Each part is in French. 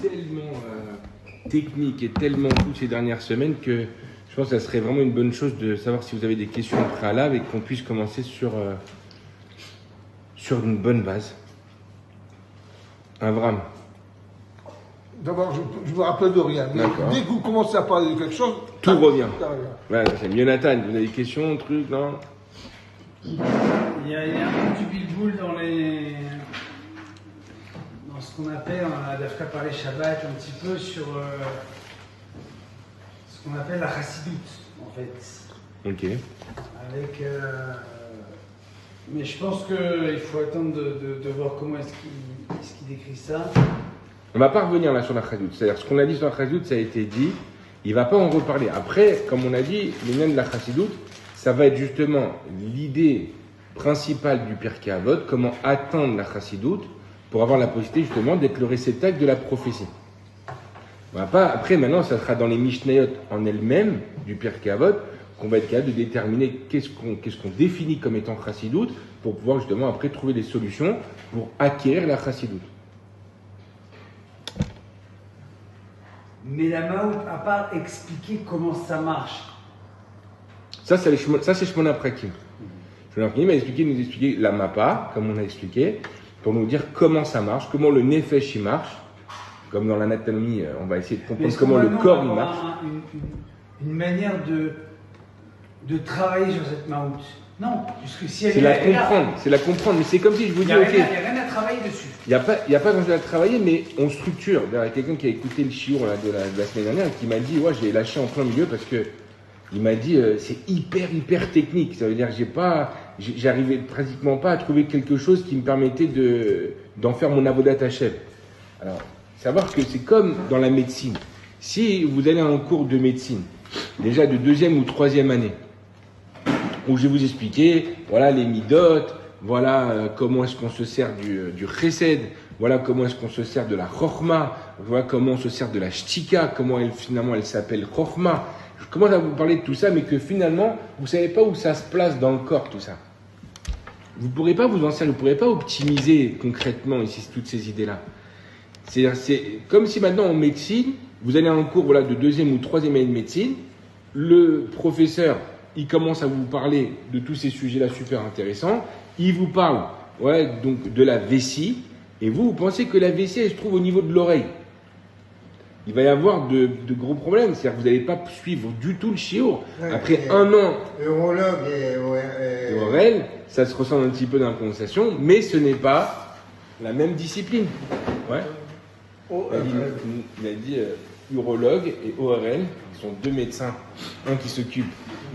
tellement technique et tellement fou ces dernières semaines que je pense que ça serait vraiment une bonne chose de savoir si vous avez des questions préalables et qu'on puisse commencer sur une bonne base. Avram. D'abord, je me rappelle de rien. Mais dès que vous commencez à parler de quelque chose, tout revient. Voilà, c'est Jonathan, vous avez des questions, trucs, non? Il y a un petit bilboul dans ce qu'on appelle, on a déjà parlé Shabbat un petit peu sur ce qu'on appelle la chassidoute, en fait. Ok. Mais je pense qu'il faut attendre de voir comment est-ce qu'il décrit ça. On ne va pas revenir là sur la chassidoute. C'est-à-dire, ce qu'on a dit sur la chassidoute, ça a été dit. Il ne va pas en reparler. Après, comme on a dit, les liens de la chassidoute, ça va être justement l'idée principale du Pirkei Avot, comment atteindre la chassidoute pour avoir la possibilité justement d'être le réceptacle de la prophétie. On va pas, après, maintenant, ça sera dans les Mishnayot en elles-mêmes du Pirkei Avot qu'on va être capable de déterminer qu'est-ce qu'on définit comme étant chassidoute pour pouvoir justement après trouver des solutions pour acquérir la chassidoute. Mais la Maout n'a pas expliqué comment ça marche. Ça, c'est Shmona Prakim. Shmona Prakim va nous expliquer la Mappa, comme on a expliqué, pour nous dire comment ça marche, comment le Nefesh il marche. Comme dans l'anatomie, on va essayer de comprendre comment le corps il marche. Une manière de travailler sur cette Maout. Non, puisque si elle c'est la comprendre, mais c'est comme si je vous dis, ok. Il n'y a rien à travailler dessus. Il n'y a pas grand-chose à travailler, mais on structure. Il y a quelqu'un qui a écouté le shiur de la semaine dernière et qui m'a dit, ouais, j'ai lâché en plein milieu parce que il m'a dit, c'est hyper technique. Ça veut dire, j'arrivais pratiquement pas à trouver quelque chose qui me permettait d'en faire mon avodat Hashem. Alors, savoir que c'est comme dans la médecine. Si vous allez à un cours de médecine, déjà de 2e ou 3e année, où je vais vous expliquer, voilà les midot, voilà comment est-ce qu'on se sert du chesed, voilà comment est-ce qu'on se sert de la chorma, voilà comment on se sert de la shtika, comment finalement elle s'appelle chorma. Je commence à vous parler de tout ça, mais que finalement, vous ne savez pas où ça se place dans le corps, tout ça. Vous ne pourrez pas vous en servir, vous ne pourrez pas optimiser concrètement ici toutes ces idées-là. C'est comme si maintenant en médecine, vous allez à un cours de 2e ou 3e année de médecine, le professeur, il commence à vous parler de tous ces sujets-là super intéressants, il vous parle donc de la vessie, et vous pensez que la vessie, elle se trouve au niveau de l'oreille. Il va y avoir de gros problèmes, c'est-à-dire que vous n'allez pas suivre du tout le shiur. Après un an, urologue et ORL, ça se ressemble un petit peu dans la prononciation, mais ce n'est pas la même discipline. Ouais. Il a dit urologue et ORL, qui sont deux médecins, un qui s'occupe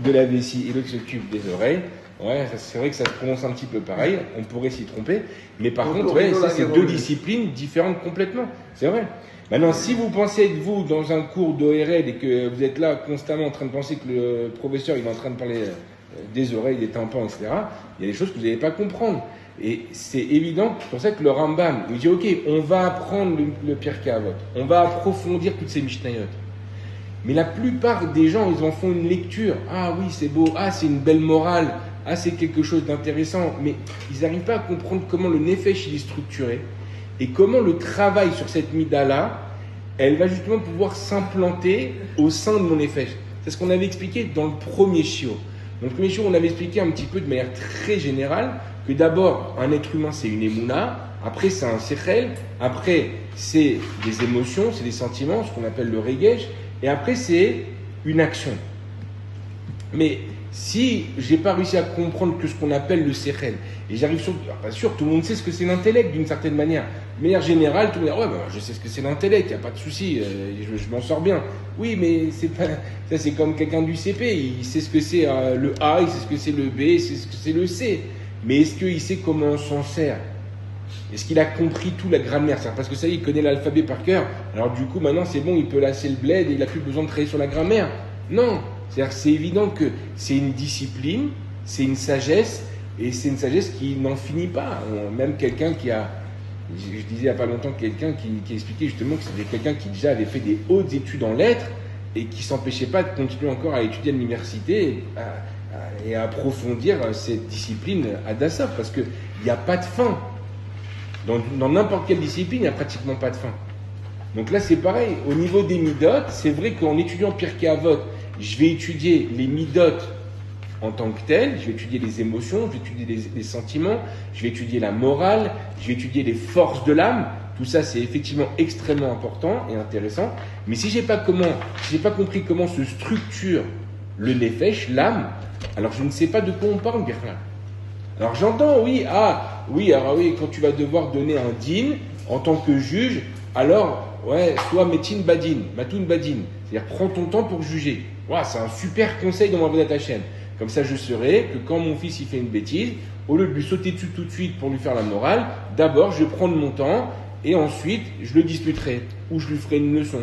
de la vessie et l'autre qui s'occupe des oreilles. Ouais, c'est vrai que ça se prononce un petit peu pareil, on pourrait s'y tromper, mais par contre, c'est deux disciplines différentes complètement, c'est vrai. Maintenant, si vous pensez être vous dans un cours d'ORL et que vous êtes là constamment en train de penser que le professeur il est en train de parler des oreilles, des tympans, etc., il y a des choses que vous n'allez pas comprendre. Et c'est évident, c'est pour ça que le Rambam, il dit ok, on va apprendre le Pirkei Avot, on va approfondir toutes ces Mishnayot. Mais la plupart des gens, ils en font une lecture. Ah oui, c'est beau, ah c'est une belle morale, ah c'est quelque chose d'intéressant. Mais ils n'arrivent pas à comprendre comment le Nefesh il est structuré et comment le travail sur cette Mida-là, elle va justement pouvoir s'implanter au sein de mon Nefesh. C'est ce qu'on avait expliqué dans le premier shiur. Dans le premier shiur, on avait expliqué un petit peu de manière très générale que d'abord, un être humain, c'est une émouna, après c'est un sechel, après c'est des émotions, c'est des sentiments, ce qu'on appelle le regesh, et après c'est une action. Mais si j'ai pas réussi à comprendre que ce qu'on appelle le sechel, et j'arrive sur, bien sûr, tout le monde sait ce que c'est l'intellect d'une certaine manière. De manière générale, tout le monde dit, ouais, ben, je sais ce que c'est l'intellect, il n'y a pas de souci, je m'en sors bien. Oui, mais c'est pas, ça c'est comme quelqu'un du CP, il sait ce que c'est le A, il sait ce que c'est le B, il sait ce que c'est le C. Mais est-ce qu'il sait comment on s'en sert? Est-ce qu'il a compris tout la grammaire? Parce que ça y est, il connaît l'alphabet par cœur. Alors du coup, maintenant, c'est bon, il peut lasser le bled et il n'a plus besoin de travailler sur la grammaire. Non, c'est évident que c'est une discipline, c'est une sagesse, et c'est une sagesse qui n'en finit pas. Même quelqu'un qui a... Je disais il n'y a pas longtemps quelqu'un qui expliquait justement que c'était quelqu'un qui déjà avait fait des hautes études en lettres et qui ne s'empêchait pas de continuer encore à étudier à l'université et à approfondir cette discipline à Dassa, parce qu'il n'y a pas de fin. Dans n'importe quelle discipline, il n'y a pratiquement pas de fin. Donc là, c'est pareil. Au niveau des midot, c'est vrai qu'en étudiant Pirkei Avot, je vais étudier les midot en tant que tel, je vais étudier les émotions, je vais étudier les sentiments, je vais étudier la morale, je vais étudier les forces de l'âme. Tout ça, c'est effectivement extrêmement important et intéressant. Mais si j'ai pas compris comment se structure le nefesh, l'âme, alors je ne sais pas de quoi on parle, Birla. Alors j'entends, oui, quand tu vas devoir donner un din en tant que juge, alors, soit metin badin, matoun badin. C'est-à-dire, prends ton temps pour juger. Voilà, c'est un super conseil dans ma Avodat Hashem. Comme ça, je saurai que quand mon fils il fait une bêtise, au lieu de lui sauter dessus tout de suite pour lui faire la morale, d'abord, je vais prendre mon temps et ensuite, je le disputerai. Ou je lui ferai une leçon,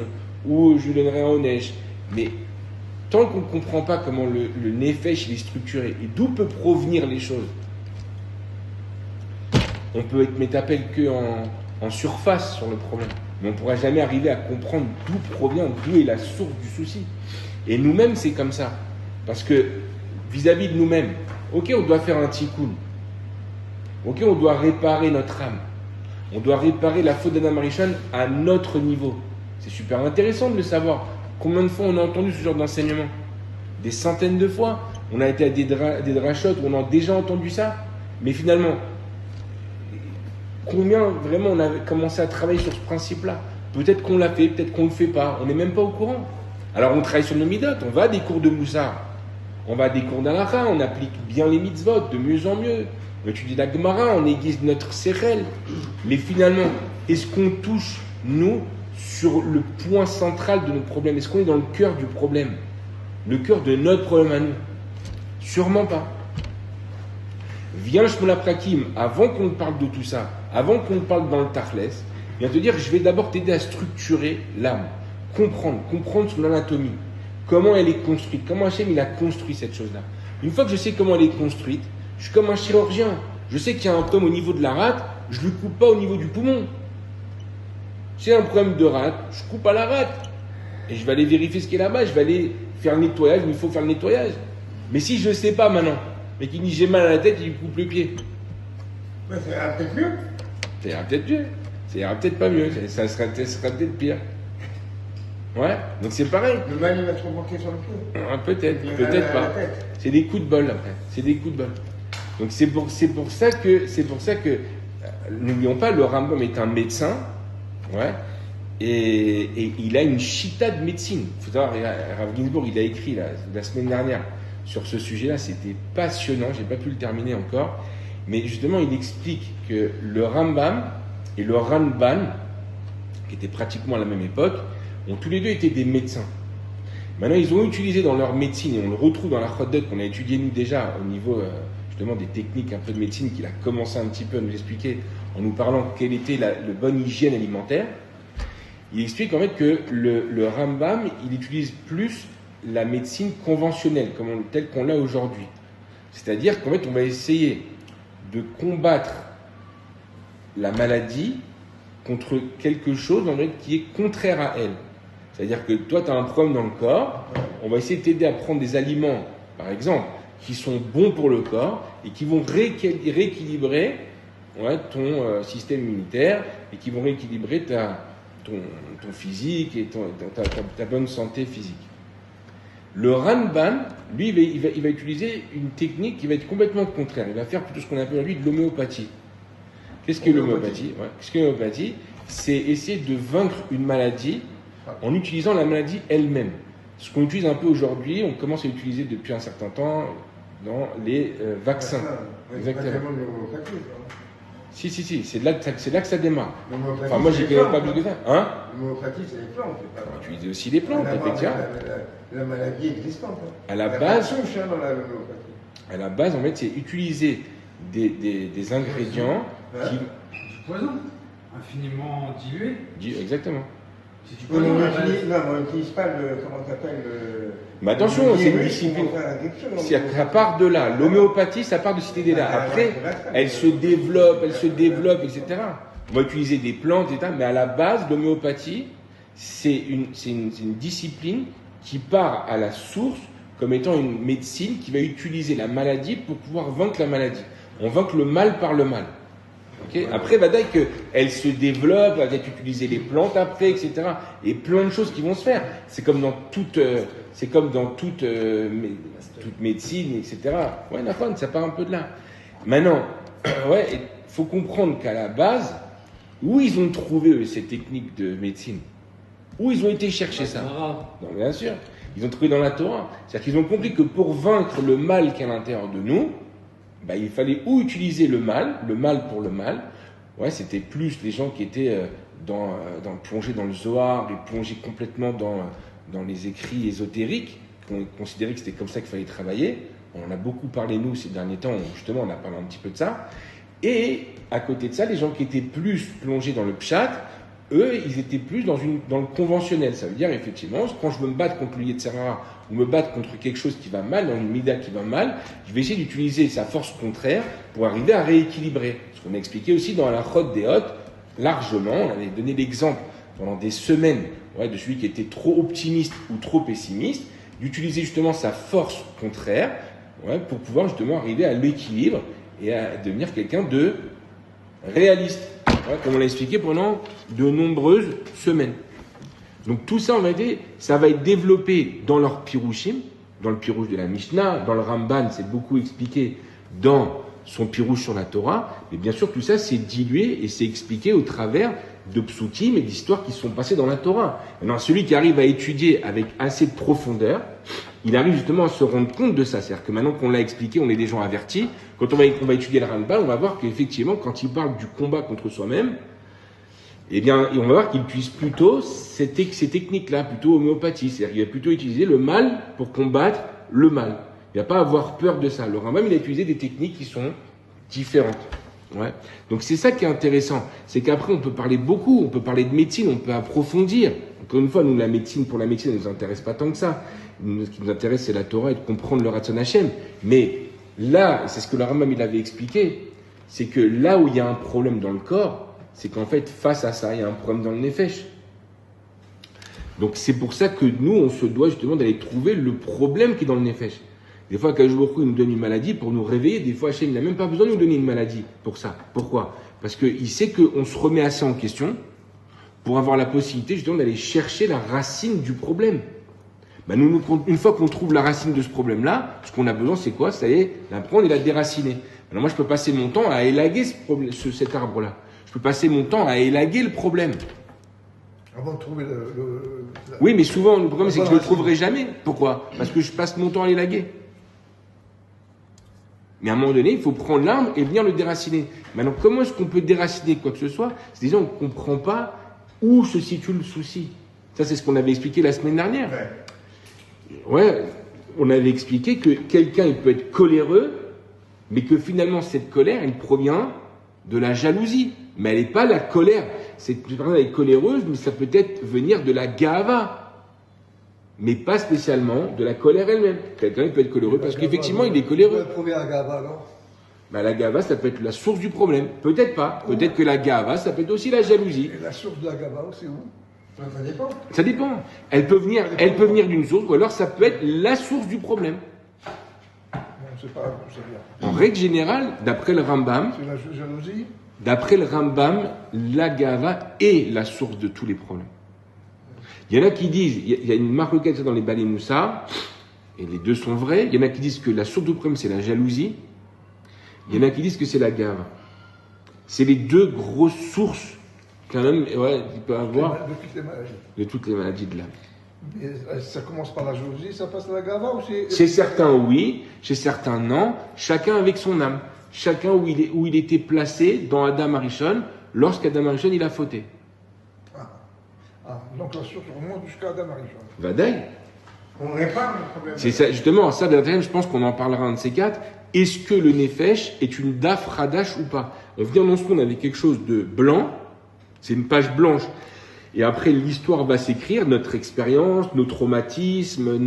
ou je lui donnerai un onesh. Mais tant qu'on ne comprend pas comment le nefesh il est structuré et d'où peuvent provenir les choses, on peut être métapel en surface sur le problème. Mais on ne pourra jamais arriver à comprendre d'où est la source du souci. Et nous-mêmes, c'est comme ça. Parce que vis-à-vis de nous-mêmes, ok, on doit faire un tikkun. Ok, on doit réparer notre âme. On doit réparer la faute d'Adam Arishon à notre niveau. C'est super intéressant de le savoir. Combien de fois on a entendu ce genre d'enseignement? Des centaines de fois. On a été à des drachot où on a déjà entendu ça. Mais finalement, combien vraiment on a commencé à travailler sur ce principe-là? Peut-être qu'on l'a fait, peut-être qu'on ne le fait pas. On n'est même pas au courant. Alors on travaille sur nos midot. On va à des cours de moussar. On va à des cours d'halakha. On applique bien les mitzvot de mieux en mieux. On étudie la Gemara, on aiguise notre sérel. Mais finalement, est-ce qu'on touche, nous, sur le point central de notre problème? Est-ce qu'on est dans le cœur du problème? Le cœur de notre problème à nous? Sûrement pas. Viens Shmona Prakim, avant qu'on parle de tout ça, avant qu'on parle dans le Tachles, vient te dire, je vais d'abord t'aider à structurer l'âme, comprendre son anatomie, comment elle est construite, comment Hachem il a construit cette chose-là. Une fois que je sais comment elle est construite, je suis comme un chirurgien. Je sais qu'il y a un problème au niveau de la rate, je ne le coupe pas au niveau du poumon. J'ai un problème de rate, je coupe à la rate. Et je vais aller vérifier ce qui est là-bas, je vais aller faire le nettoyage, il faut faire le nettoyage. Mais si je ne sais pas maintenant, mais qu'il dit j'ai mal à la tête, il lui coupe le pied. Mais ça ira peut-être mieux. Ça ira peut-être mieux. Ça ira peut-être pas mieux, ça sera peut-être pire. Ouais, donc c'est pareil. Le mal il va se remonter sur le pied. Peut-être pas. C'est des coups de bol après. C'est des coups de bol. Donc c'est pour ça que n'oublions pas, le Rambam est un médecin, ouais, et il a une chita de médecine. Il faut savoir, Rav Ginsburg, il a écrit la semaine dernière sur ce sujet-là, c'était passionnant, j'ai pas pu le terminer encore, mais justement il explique que le Rambam et le Ramban, qui étaient pratiquement à la même époque, ont tous les deux été des médecins. Maintenant, ils ont utilisé dans leur médecine, et on le retrouve dans la Chodot qu'on a étudié nous déjà au niveau justement des techniques un peu de médecine qu'il a commencé un petit peu à nous expliquer en nous parlant quelle était la bonne hygiène alimentaire. Il explique en fait que le Rambam, il utilise plus la médecine conventionnelle, telle qu'on l'a aujourd'hui. C'est-à-dire qu'en fait, on va essayer de combattre la maladie contre quelque chose en fait, qui est contraire à elle. C'est-à-dire que toi, tu as un problème dans le corps, on va essayer de t'aider à prendre des aliments, par exemple, qui sont bons pour le corps et qui vont rééquilibrer ton système immunitaire et qui vont rééquilibrer ton physique et ta bonne santé physique. Le Ramban, lui, il va utiliser une technique qui va être complètement contraire. Il va faire plutôt ce qu'on appelle lui de l'homéopathie. Qu'est-ce que l'homéopathie? Qu'est-ce que l'homéopathie? C'est essayer de vaincre une maladie en utilisant la maladie elle-même. Ce qu'on utilise un peu aujourd'hui, on commence à l'utiliser depuis un certain temps dans les vaccins. Exactement. Si, c'est là que ça démarre. Enfin, moi, j'y connais pas plus que ça. Hein? L'homéopathie, c'est les plantes. On utilise aussi les plantes, effectivement. La maladie existante. À la base, en fait, c'est utiliser des ingrédients qui... Du poison, infiniment dilué. Exactement. C'est du On poison. n'utilise pas comment ça s'appelle Mais attention, c'est une discipline. Ça part de là. L'homéopathie, ça part de cette idée-là. Après, elle se développe, etc. On va utiliser des plantes, etc. Mais à la base, l'homéopathie, c'est une discipline qui part à la source comme étant une médecine qui va utiliser la maladie pour pouvoir vaincre la maladie. On vainc le mal par le mal. Okay, après, Vadaï, qu'elle se développe, elle va peut-être utiliser les plantes après, etc. Et plein de choses qui vont se faire. C'est comme dans toute médecine, etc. Ouais, Nafon, ça part un peu de là. Maintenant, ouais, il faut comprendre qu'à la base, où ils ont trouvé eux, ces techniques de médecine? Où ils ont été chercher ça? Non, bien sûr. Ils ont trouvé dans la Torah. C'est-à-dire qu'ils ont compris que pour vaincre le mal qui est à l'intérieur de nous, bah, il fallait ou utiliser le mal pour le mal. Ouais, c'était plus les gens qui étaient plongés dans le Zohar et plongés complètement dans les écrits ésotériques, qui ont considéré que c'était comme ça qu'il fallait travailler. On en a beaucoup parlé, nous, ces derniers temps, justement, on a parlé un petit peu de ça. Et à côté de ça, les gens qui étaient plus plongés dans le pshat, eux, ils étaient plus dans le conventionnel. Ça veut dire, effectivement, quand je veux me battre contre le Yetzirah ou me battre contre quelque chose qui va mal, dans une mida qui va mal, je vais essayer d'utiliser sa force contraire pour arriver à rééquilibrer. Ce qu'on a expliqué aussi dans la Chod des Hot, largement, on avait donné l'exemple pendant des semaines de celui qui était trop optimiste ou trop pessimiste, d'utiliser justement sa force contraire pour pouvoir justement arriver à l'équilibre et à devenir quelqu'un de réaliste. Comme on l'a expliqué pendant de nombreuses semaines. Donc tout ça, ça va être développé dans leur pirouchim, dans le pirouche de la Mishnah, dans le Ramban, c'est beaucoup expliqué dans son pirouche sur la Torah, mais bien sûr tout ça c'est dilué et c'est expliqué au travers de psukim et d'histoires qui sont passées dans la Torah. Maintenant, celui qui arrive à étudier avec assez de profondeur, il arrive justement à se rendre compte de ça. C'est-à-dire que maintenant qu'on l'a expliqué, on est des gens avertis. Quand on va étudier le Ramban, on va voir qu'effectivement, quand il parle du combat contre soi-même, eh bien, on va voir qu'il utilise plutôt ces techniques-là, plutôt homéopathie. C'est-à-dire qu'il va plutôt utiliser le mal pour combattre le mal. Il ne va pas avoir peur de ça. Le Rambam, il a utilisé des techniques qui sont différentes. Ouais. Donc c'est ça qui est intéressant. C'est qu'après, on peut parler beaucoup, on peut parler de médecine, on peut approfondir. Encore une fois, nous, la médecine, pour la médecine, elle ne nous intéresse pas tant que ça. Ce qui nous intéresse, c'est la Torah et de comprendre le Ratzon Hashem. Mais là, c'est ce que le Rambam il avait expliqué, c'est que là où il y a un problème dans le corps, c'est qu'en fait, face à ça, il y a un problème dans le nefesh. Donc c'est pour ça que nous, on se doit justement d'aller trouver le problème qui est dans le nefesh. Des fois, Akadosh Baruch Hu nous donne une maladie pour nous réveiller. Des fois, Hashem n'a même pas besoin de nous donner une maladie pour ça. Pourquoi? Parce qu'il sait qu'on se remet assez en question pour avoir la possibilité justement d'aller chercher la racine du problème. Nous, une fois qu'on trouve la racine de ce problème-là, ce qu'on a besoin, c'est quoi? C'est la prendre et la déraciner. Alors moi, je peux passer mon temps à élaguer cet arbre-là. Je peux passer mon temps à élaguer le problème. Avant de trouver Oui, mais souvent, le problème, c'est que je ne le trouverai jamais. Pourquoi? Parce que je passe mon temps à l'élaguer. Mais à un moment donné, il faut prendre l'arbre et venir le déraciner. Maintenant, comment est-ce qu'on peut déraciner quoi que ce soit? C'est déjà, on ne comprend pas où se situe le souci. Ça, c'est ce qu'on avait expliqué la semaine dernière. Ouais, on avait expliqué que quelqu'un, il peut être coléreux, mais que finalement, cette colère, elle provient de la jalousie. Mais elle n'est pas la colère. Cette personne, elle est coléreuse, mais ça peut être venir de la gava. Mais pas spécialement de la colère elle-même. Quelqu'un il peut être coléreux parce qu'effectivement il est coléreux. La gava, alors la gava, ça peut être la source du problème. Peut-être pas. Peut-être que la gava, ça peut être aussi la jalousie. Et la source de la gava, c'est où? Ça dépend. Ça dépend. Elle peut venir d'une source, ou alors ça peut être la source du problème. Non, c'est pas, en règle générale, d'après le Rambam, c'est la jalousie. D'après le Rambam, la gava est la source de tous les problèmes. Il y en a qui disent, il y a une marque locale dans les Balei Moussa, et les deux sont vrais. Il y en a qui disent que la source du problème, c'est la jalousie. Il y en a qui disent que c'est la gava. C'est les deux grosses sources qu'un homme il peut avoir de toutes les maladies de l'âme. Et ça commence par la jalousie, ça passe à la gava ou c'est... Chez certains, oui. Chez certains, non. Chacun avec son âme. Chacun où il était placé dans Adam Arishon, lorsqu'Adam Arishon, il a fauté. Donc la source remonte jusqu'à Adam Arishon. Vadaï. On répare le problème. C'est ça, justement, ça, je pense qu'on en parlera un de ces quatre. Est-ce que le Nefesh est une daf radash ou pas? On vient dans ce monde avec quelque chose de blanc, c'est une page blanche. Et après, l'histoire va s'écrire, notre expérience, nos traumatismes,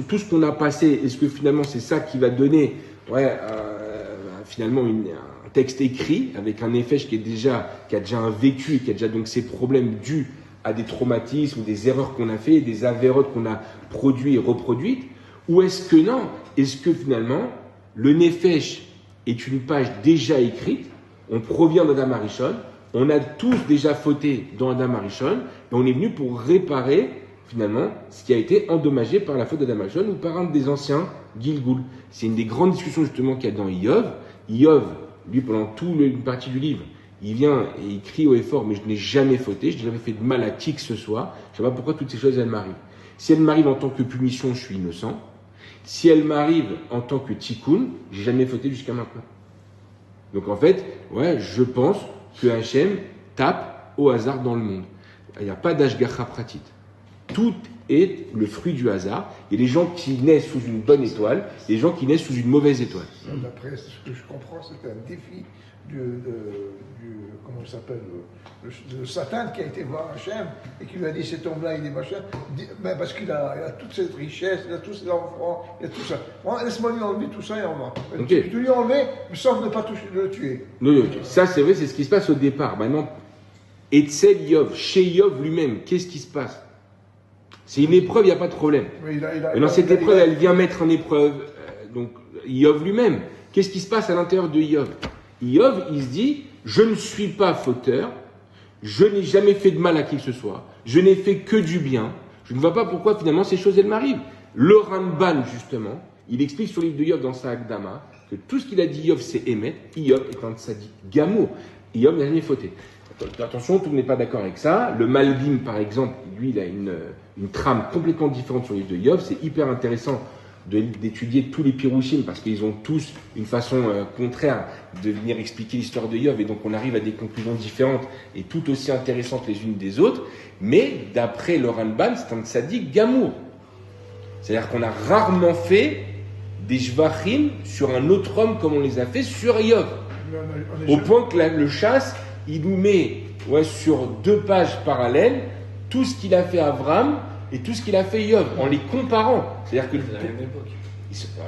tout ce qu'on a passé. Est-ce que finalement, c'est ça qui va donner finalement un texte écrit avec un Nefesh qui a déjà un vécu, qui a déjà donc ses problèmes dus à des traumatismes, des erreurs qu'on a fait, des avérotes qu'on a produites et reproduites, ou est-ce que non? Est-ce que finalement, le Nefesh est une page déjà écrite, on provient d'Adam Arishon, on a tous déjà fauté dans Adam Arishon, et on est venu pour réparer, finalement, ce qui a été endommagé par la faute d'Adam Arishon ou par un des anciens Gilgul. C'est une des grandes discussions, justement, qu'il y a dans Iyov. Iyov, lui, pendant toute une partie du livre, il vient et il crie haut et fort, mais je n'ai jamais fauté, je n'ai jamais fait de mal à qui que ce soit. Je ne sais pas pourquoi toutes ces choses, elles m'arrivent. Si elles m'arrivent en tant que punition, je suis innocent. Si elles m'arrivent en tant que tikkun, j'ai jamais fauté jusqu'à maintenant. Donc en fait, ouais, je pense que Hachem tape au hasard dans le monde. Il n'y a pas d'ashgacha pratit. Tout est le fruit du hasard. Il y a des gens qui naissent sous une bonne étoile, et des gens qui naissent sous une mauvaise étoile. D'après ce que je comprends, c'était un défi comment il s'appelle, le Satan qui a été voir Hachem et qui lui a dit cet homme-là, il est machin, parce qu'il a toute cette richesse, il a tous ses enfants, il a tout ça. Bon, laisse-moi lui enlever tout ça et on va. Okay. Tu lui enlever, sauf ne pas le tuer. Non, ça c'est vrai, c'est ce qui se passe au départ. Maintenant, Etzel Yov, chez Yov lui-même, qu'est-ce qui se passe? C'est une épreuve, il n'y a pas de problème. Mais dans cette épreuve, elle vient mettre en épreuve donc Yov lui-même. Qu'est-ce qui se passe à l'intérieur de Yov? Yov, il se dit, je ne suis pas fauteur, je n'ai jamais fait de mal à qui que ce soit, je n'ai fait que du bien, je ne vois pas pourquoi finalement ces choses elles m'arrivent. Le Ramban, justement, il explique sur le livre de Yov dans sa Hakdama que tout ce qu'il a dit Yov c'est émet, Yov est un tzaddik gamour, Yov n'a jamais fauté. Attention, tout le monde n'est pas d'accord avec ça. Le Malbim, par exemple, lui, il a une trame complètement différente sur le livre de Yov, c'est hyper intéressant d'étudier tous les Pirouchim parce qu'ils ont tous une façon contraire de venir expliquer l'histoire de Yov et donc on arrive à des conclusions différentes et tout aussi intéressantes les unes des autres, mais d'après le Ramban, c'est un tzaddik gamour. C'est-à-dire qu'on a rarement fait des shvachim sur un autre homme comme on les a fait sur Yov. Au point que le chasse, il nous met sur 2 pages parallèles tout ce qu'il a fait Avram et tout ce qu'il a fait Yov, en les comparant. C'est-à-dire que c'est la même époque.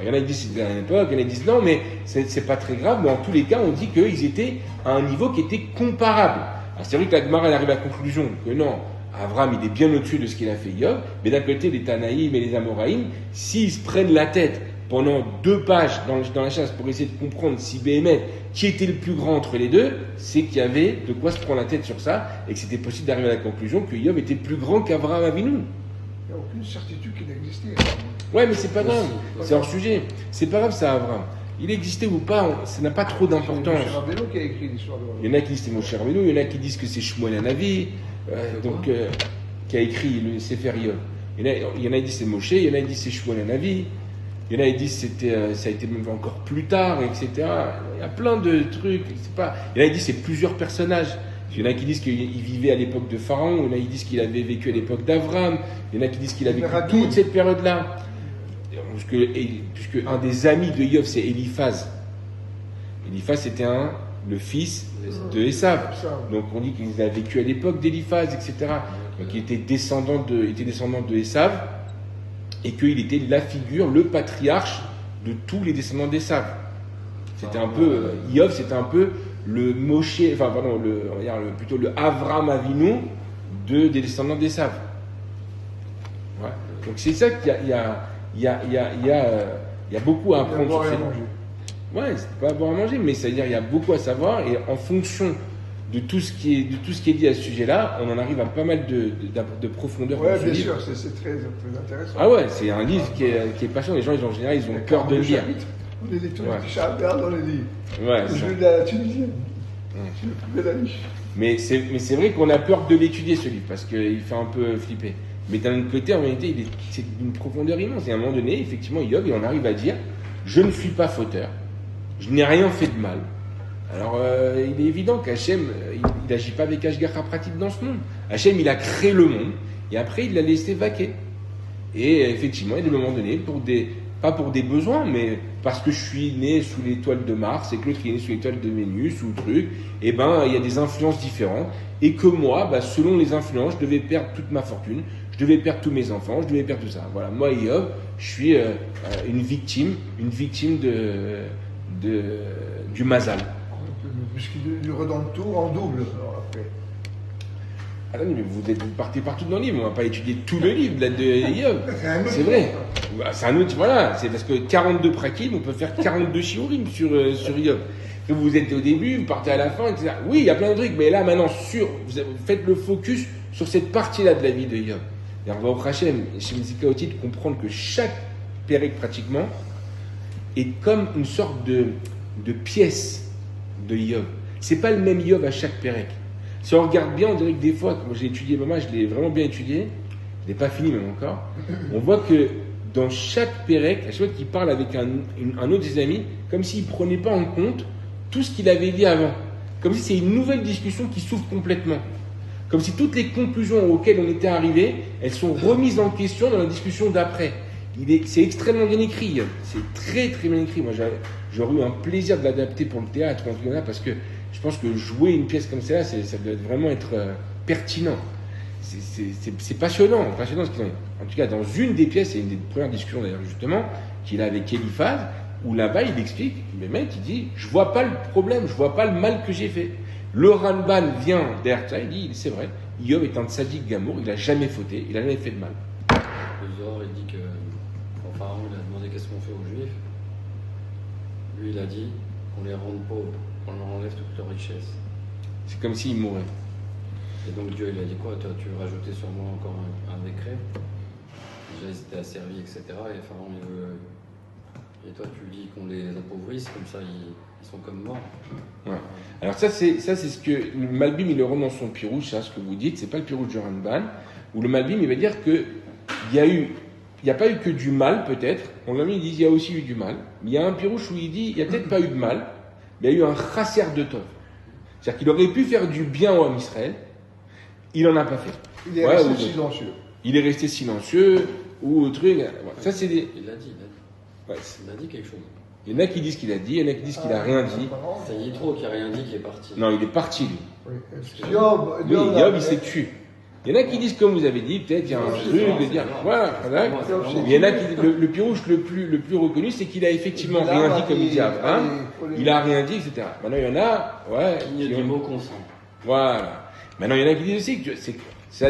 Il y en a qui disent que c'est la même époque, il y en a qui disent non, mais c'est pas très grave, mais en tous les cas, on dit qu'ils étaient à un niveau qui était comparable. Alors c'est vrai que la Gemara elle arrive à la conclusion que non, Avram il est bien au-dessus de ce qu'il a fait Yov, mais d'un côté, les Tanaïm et les Amoraïm, s'ils se prennent la tête pendant 2 pages dans la chasse pour essayer de comprendre si Béhémet, qui était le plus grand entre les deux, c'est qu'il y avait de quoi se prendre la tête sur ça, et que c'était possible d'arriver à la conclusion que Yov était plus grand qu'Avraham Avinu. Il n'y a aucune certitude qu'il existait. Ouais, mais c'est pas grave, c'est hors sujet. C'est pas grave, ça, Avram. Il existait ou pas, ça n'a pas trop d'importance. C'est Moshe Rabbeinu qui a écrit l'histoire de Rabbeinu. Il y en a qui disent que c'est Moshe Rabbeinu, il y en a qui disent que c'est Shmuel Hanavi, qui a écrit le Sefer Yov. Il y en a qui disent que c'est Moshe, il y en a qui disent que c'est Shmuel Hanavi, il y en a qui disent que ça a été même encore plus tard, etc. Il y a plein de trucs. Il y en a qui disent que c'est plusieurs personnages. Il y en a qui disent qu'il vivait à l'époque de Pharaon, il y en a qui disent qu'il avait vécu à l'époque d'Avram, il y en a qui disent qu'il a vécu toute cette période-là. Puisque un des amis de Yov, c'est Eliphaz. Eliphaz, c'était le fils de Esav. Donc on dit qu'il a vécu à l'époque d'Eliphaz, etc. Donc il était descendant de Esav, et qu'il était la figure, le patriarche de tous les descendants d'Esav. C'était un peu, Yov, c'était un peu le Moshe, plutôt le Avram Avinu des descendants d'Esav. Ouais. Donc c'est ça qu'il y a beaucoup à apprendre sur ces... Ouais, c'est pas à boire à manger, mais c'est-à-dire il y a beaucoup à savoir et en fonction de tout ce qui est dit à ce sujet-là, on en arrive à pas mal de profondeur. Ouais, bien sûr, c'est très, très intéressant. Ah ouais, c'est un livre qui est passionnant. Les gens, en général, ils ont peur de le lire. On est des trucs du Chabert dans les livres. Ouais, le jeu de la Tunisienne. C'est le plus bel ami. Mais c'est vrai qu'on a peur de l'étudier, ce livre, parce qu'il fait un peu flipper. Mais d'un autre côté, en réalité, c'est d'une profondeur immense. Et à un moment donné, effectivement, Yov, il en arrive à dire « Je ne suis pas fauteur, je n'ai rien fait de mal ». Alors, il est évident qu'Hachem, il n'agit pas avec Ashgacha pratique dans ce monde. Hachem, il a créé le monde, et après, il l'a laissé vaquer. Et effectivement, il y a des moments donnés, pas pour des besoins, mais parce que je suis né sous l'étoile de Mars, et que l'autre est né sous l'étoile de Vénus, ou truc, et ben, il y a des influences différentes, et que moi, selon les influences, je devais perdre toute ma fortune, je devais perdre tous mes enfants, je devais perdre tout ça. Voilà, moi, Yov, je suis une victime du Mazal. Puisqu'il redonne tout en double, alors après. Attendez, mais vous partez partout dans le livre, on ne va pas étudier tout le livre de Yov. C'est vrai. C'est un autre, voilà, c'est parce que 42 prakim, on peut faire 42 shiurim sur Yov. que vous êtes au début, vous partez à la fin, etc. Oui, il y a plein de trucs, mais là, maintenant, vous faites le focus sur cette partie-là de la vie de Yov. Et on va au Hachem, chez Mizika Otit, comprendre que chaque pérec, pratiquement, est comme une sorte de pièce de Yov. C'est pas le même Yov à chaque pérec. Si on regarde bien, on dirait que des fois, quand j'ai étudié Mama, je l'ai vraiment bien étudié, je l'ai pas fini même encore, on voit que dans chaque pérec, à chaque fois qu'il parle avec un autre de ses amis, comme s'il ne prenait pas en compte tout ce qu'il avait dit avant. Comme si c'est une nouvelle discussion qui s'ouvre complètement. Comme si toutes les conclusions auxquelles on était arrivé, elles sont remises en question dans la discussion d'après. C'est extrêmement bien écrit. C'est très très bien écrit. Moi, j'aurais eu un plaisir de l'adapter pour le théâtre, parce que je pense que jouer une pièce comme ça, ça doit vraiment être pertinent. C'est passionnant ce qu'ils ont. En tout cas, dans une des pièces, c'est une des premières discussions d'ailleurs justement, qu'il a avec Eliphaz, où là-bas il explique, le mec il dit, je vois pas le problème, je vois pas le mal que j'ai fait. Le Ramban vient derrière ça, il dit, c'est vrai, Yov est un tzaddik gamour, il a jamais fauté, il a jamais fait de mal. Le Zohar il dit que quand Pharaon il a demandé qu'est-ce qu'on fait aux Juifs, lui il a dit qu'on les rende pauvres, qu'on leur enlève toute leur richesse. C'est comme s'il mourait. Et donc Dieu il a dit quoi? Toi tu veux rajouter sur moi encore un décret? Déjà ils étaient asservis, etc. Et Pharaon il veut. Et toi tu dis qu'on les appauvrisse, comme ça ils sont comme morts. Ouais. Alors ça c'est ce que le Malbim il le rend dans son pirouche, ça ce que vous dites, c'est pas le pirouche de Ramban, où le Malbim il va dire que il n'y a pas eu que du mal peut-être, on l'a mis, il dit il y a aussi eu du mal, mais il y a un pirouche où il dit il n'y a peut-être pas eu de mal, mais il y a eu un chasser de tov. C'est-à-dire qu'il aurait pu faire du bien au Ham Israël, il n'en a pas fait. Il est resté silencieux. Il est resté silencieux, ou truc. Ça, c'est des. Il l'a dit. Ouais. Il a dit quelque chose. Il y en a qui disent qu'il a dit, il y en a qui disent qu'il n'a rien dit. C'est Yitro qui n'a rien dit, qui est parti. Non, il est parti, lui. Oui, Yob, il s'est tué. Il y en a qui disent, comme vous avez dit, peut-être il y a un truc de dire. Voilà, il y en a qui le pirouche le plus reconnu, c'est qu'il a effectivement rien dit, comme il dit Abraham. Il a rien dit, etc. Maintenant, il y en a, ouais. Il y a du mot consent. Voilà. Maintenant, il y en a qui disent aussi que c'est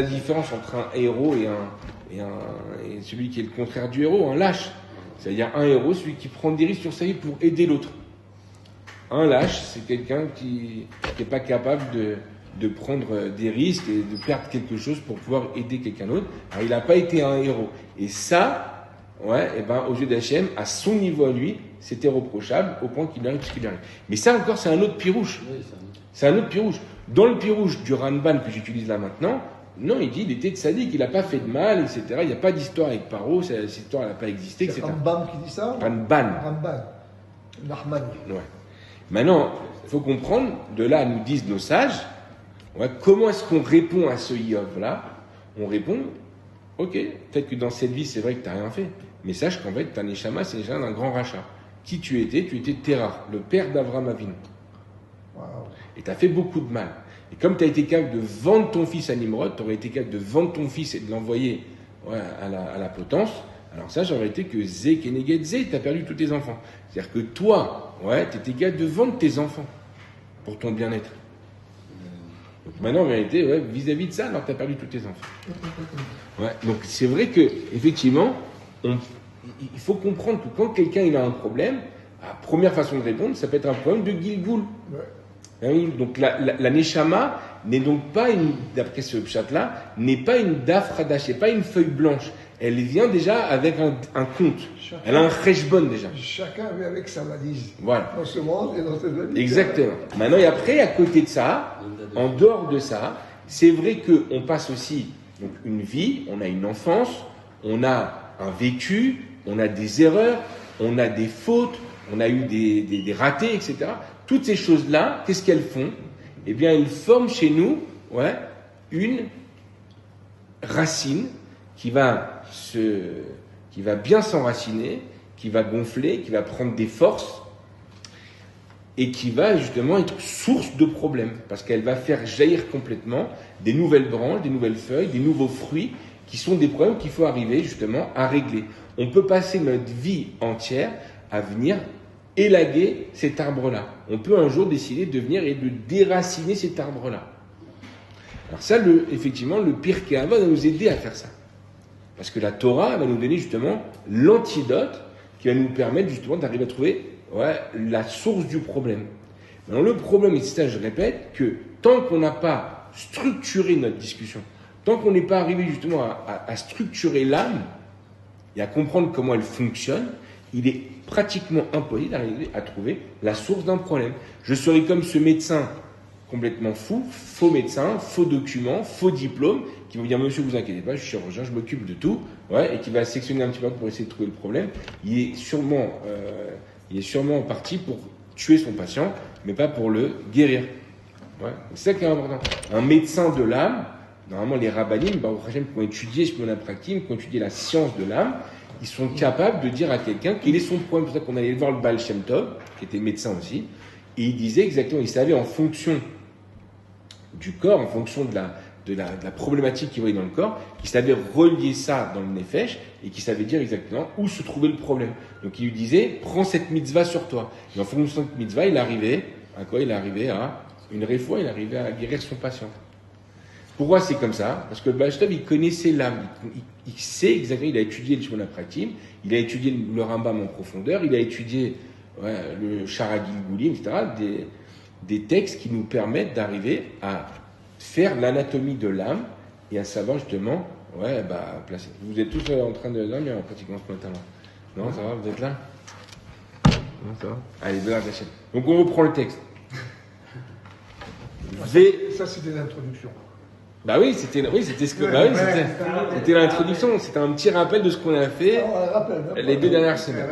la différence entre un héros et celui qui est le contraire du héros, un lâche. C'est-à-dire un héros, celui qui prend des risques sur sa vie pour aider l'autre. Un lâche, c'est quelqu'un qui n'est pas capable de prendre des risques et de perdre quelque chose pour pouvoir aider quelqu'un d'autre. Alors, il n'a pas été un héros. Et ça, ouais, et ben, aux yeux d'Hachem, à son niveau à lui, c'était reprochable au point qu'il arrive ce qu'il arrive. Mais ça encore, c'est un autre pirouche. Oui, c'est un autre pirouche. Dans le pirouche du Ramban que j'utilise là maintenant, non, il dit il était tzaddik, il n'a pas fait de mal, etc. Il n'y a pas d'histoire avec Paro, cette histoire n'a pas existé, etc. C'est Rambam qui dit ça? Ramban. Nahmani. Ouais. Maintenant, il faut comprendre, de là nous disent nos sages, ouais, comment est-ce qu'on répond à ce Yov-là? On répond, ok, peut-être que dans cette vie, c'est vrai que tu n'as rien fait, mais sache qu'en fait, ta Neshama, c'est déjà un grand rachat. Qui tu étais? Tu étais Terah, le père d'Avraham Avinu. Wow. Et tu as fait beaucoup de mal. Et comme tu as été capable de vendre ton fils à Nimrod, tu aurais été capable de vendre ton fils et de l'envoyer à la potence, alors ça, j'aurais été que Zé, Keneged, Zé, tu as perdu tous tes enfants. C'est-à-dire que toi, ouais, tu étais capable de vendre tes enfants pour ton bien-être. Donc maintenant, en réalité, ouais, vis-à-vis de ça, alors tu as perdu tous tes enfants. Ouais, donc c'est vrai que effectivement, il faut comprendre que quand quelqu'un il a un problème, la première façon de répondre, ça peut être un problème de Gilgoul. Ouais. Donc la Neshama n'est donc pas d'après ce pshat-là, n'est pas une dafradash, n'est pas une feuille blanche. Elle vient déjà avec un compte. Elle a un cheshbon déjà. Chacun vient avec sa valise. Voilà. Dans ce monde et dans cette valise. Exactement. Maintenant, et après, à côté de ça, en dehors de ça, c'est vrai qu'on passe aussi donc, une vie, on a une enfance, on a un vécu, on a des erreurs, on a des fautes, on a eu des ratés, etc. Toutes ces choses-là, qu'est-ce qu'elles font? Eh bien, elles forment chez nous une racine qui va bien s'enraciner, qui va gonfler, qui va prendre des forces et qui va justement être source de problèmes parce qu'elle va faire jaillir complètement des nouvelles branches, des nouvelles feuilles, des nouveaux fruits qui sont des problèmes qu'il faut arriver justement à régler. On peut passer notre vie entière à venir élaguer cet arbre-là. On peut un jour décider de venir et de déraciner cet arbre-là. Alors ça, effectivement, le Pirkei Avot va nous aider à faire ça. Parce que la Torah va nous donner justement l'antidote qui va nous permettre justement d'arriver à trouver la source du problème. Alors, le problème, et c'est ça je répète, que tant qu'on n'a pas structuré notre discussion, tant qu'on n'est pas arrivé justement à structurer l'âme et à comprendre comment elle fonctionne, il est pratiquement impossible d'arriver à trouver la source d'un problème. Je serai comme ce médecin complètement fou, faux médecin, faux document, faux diplôme, qui va vous dire monsieur, vous inquiétez pas, je suis chirurgien, je m'occupe de tout, ouais, et qui va sectionner un petit peu pour essayer de trouver le problème. Il est sûrement parti pour tuer son patient, mais pas pour le guérir. Ouais. C'est ça qui est important. Un médecin de l'âme, normalement les rabbinim, qui ont étudié Shmona Prakim, qui ont étudié la science de l'âme, ils sont capables de dire à quelqu'un quel est son problème. C'est pour ça qu'on allait voir le Baal Shem Tov, qui était médecin aussi, et il disait exactement, il savait en fonction du corps, en fonction de la problématique qu'il voyait dans le corps, qu'il savait relier ça dans le nefesh et qu'il savait dire exactement où se trouvait le problème. Donc il lui disait, prends cette mitzvah sur toi. Et en fonction de cette mitzvah, il arrivait à quoi? Il arrivait à une réfoua, il arrivait à guérir son patient. Pourquoi c'est comme ça? Parce que le Baal Shem Tov, il connaissait l'âme, il sait exactement, il a étudié le Shmona Prakim, il a étudié le Rambam en profondeur, il a étudié le Shara Gilgulim, etc., des textes qui nous permettent d'arriver à faire l'anatomie de l'âme et à savoir justement, placer. Vous êtes tous en train de dormir pratiquement ce matin-là. Non, ça va, vous êtes là? Non, ça va? Allez, de la gâchette. Donc on reprend le texte. Ça, c'était l'introduction. Bah oui, c'était c'était l'introduction, c'était un petit rappel de ce qu'on a fait les 2 dernières semaines.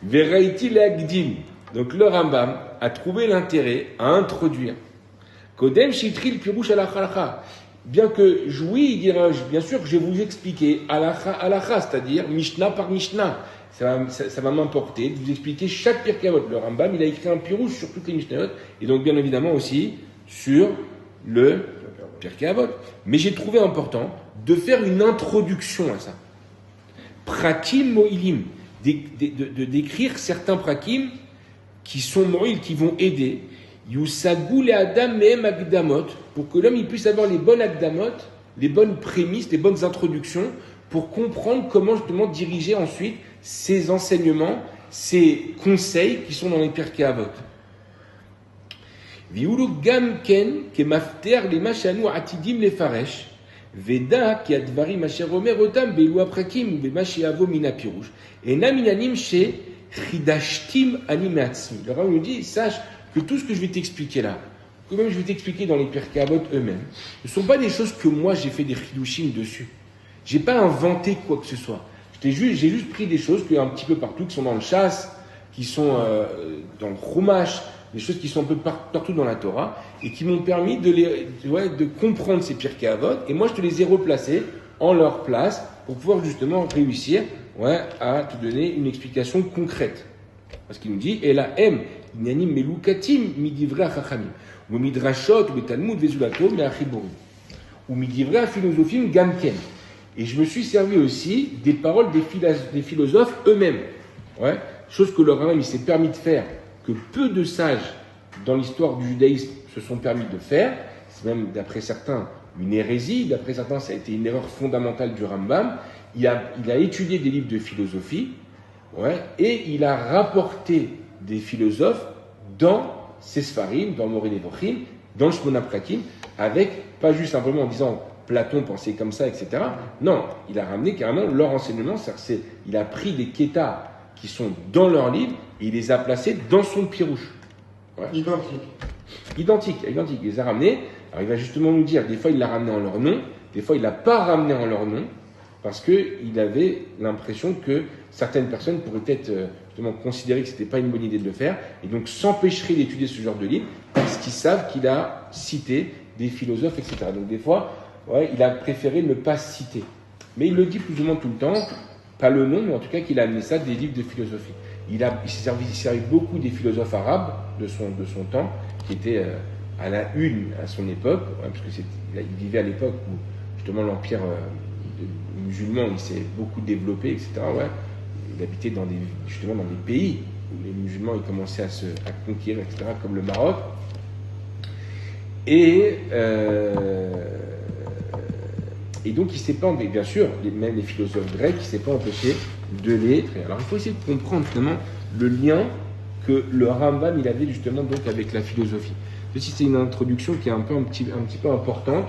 Veraiti l'agdim. Donc le Rambam a trouvé l'intérêt à introduire Kodem Shitril Pirouche Alakha. Bien que, oui, il dira, bien sûr que je vais vous expliquer Alakha, c'est-à-dire Mishnah par Mishnah. Ça va m'importer de vous expliquer chaque Pirkei Avot. Le Rambam, il a écrit un pirouche sur toutes les Mishnayot, et donc bien évidemment aussi sur le Pirkei Avot. Mais j'ai trouvé important de faire une introduction à ça. Prakim Mo'ilim, de décrire certains prakim qui sont moïl, qui vont aider. Yusagou le Adam mehem agdamot, pour que l'homme il puisse avoir les bonnes agdamot, les bonnes prémices, les bonnes introductions, pour comprendre comment justement diriger ensuite ces enseignements, ces conseils qui sont dans les Pirkei Avot. Viulu gamken ke mafter le mashanu atidim le faresh. Veda ki advarim asher omer otam belu aprakim bemashi avo mina pirouche. Et naminanim chez chidashtim animatsmi. Le Rambam nous dit, sache que tout ce que je vais t'expliquer là, que même je vais t'expliquer dans les Pirkei Avot eux-mêmes, ne sont pas des choses que moi j'ai fait des chidushim dessus. J'ai pas inventé quoi que ce soit. J'ai juste pris des choses qui un petit peu partout, qui sont dans le chasse, qui sont dans le chumash, des choses qui sont un peu partout dans la Torah, et qui m'ont permis de comprendre ces Pirkei Avot, et moi je te les ai replacés en leur place, pour pouvoir justement réussir à te donner une explication concrète. Parce qu'il nous dit, et la M, inanim melukatim midivre chachamim, ou midrashot, ou talmud vezulato, me'achiborim, ou midivre philosophim gamken. Et je me suis servi aussi des paroles des philosophes eux-mêmes. Chose que le Rambam il s'est permis de faire, que peu de sages dans l'histoire du judaïsme se sont permis de faire. C'est même, d'après certains, une hérésie. D'après certains, ça a été une erreur fondamentale du Rambam. Il a étudié des livres de philosophie, et il a rapporté des philosophes dans ses Sfarim, dans Moreh Nevochim, dans le Shmona Prakim, avec, pas juste simplement en disant Platon pensait comme ça, etc. Non, il a ramené carrément leur enseignement, c'est-à-dire il a pris des kétas qui sont dans leur livre et il les a placés dans son pirouche. Identique, il les a ramenés. Alors il va justement nous dire, des fois il l'a ramené en leur nom, des fois il l'a pas ramené en leur nom, parce qu'il avait l'impression que certaines personnes pourraient peut-être justement considérer que c'était pas une bonne idée de le faire, et donc s'empêcheraient d'étudier ce genre de livre, parce qu'ils savent qu'il a cité des philosophes, etc. Donc des fois, il a préféré ne pas citer. Mais il le dit plus ou moins tout le temps, pas le nom, mais en tout cas qu'il a amené ça des livres de philosophie. Il s'est servi beaucoup des philosophes arabes de son temps, qui étaient à la une à son époque, parce que il vivait à l'époque où justement l'empire musulman il s'est beaucoup développé, etc. Il habitait justement dans des pays où les musulmans ils commençaient à conquérir, etc., comme le Maroc. Et donc il ne s'est pas, bien sûr, même les philosophes grecs, il ne s'est pas empêché de les traiter. Alors il faut essayer de comprendre finalement le lien que le Rambam il avait justement donc avec la philosophie. Ceci c'est une introduction qui est un petit peu importante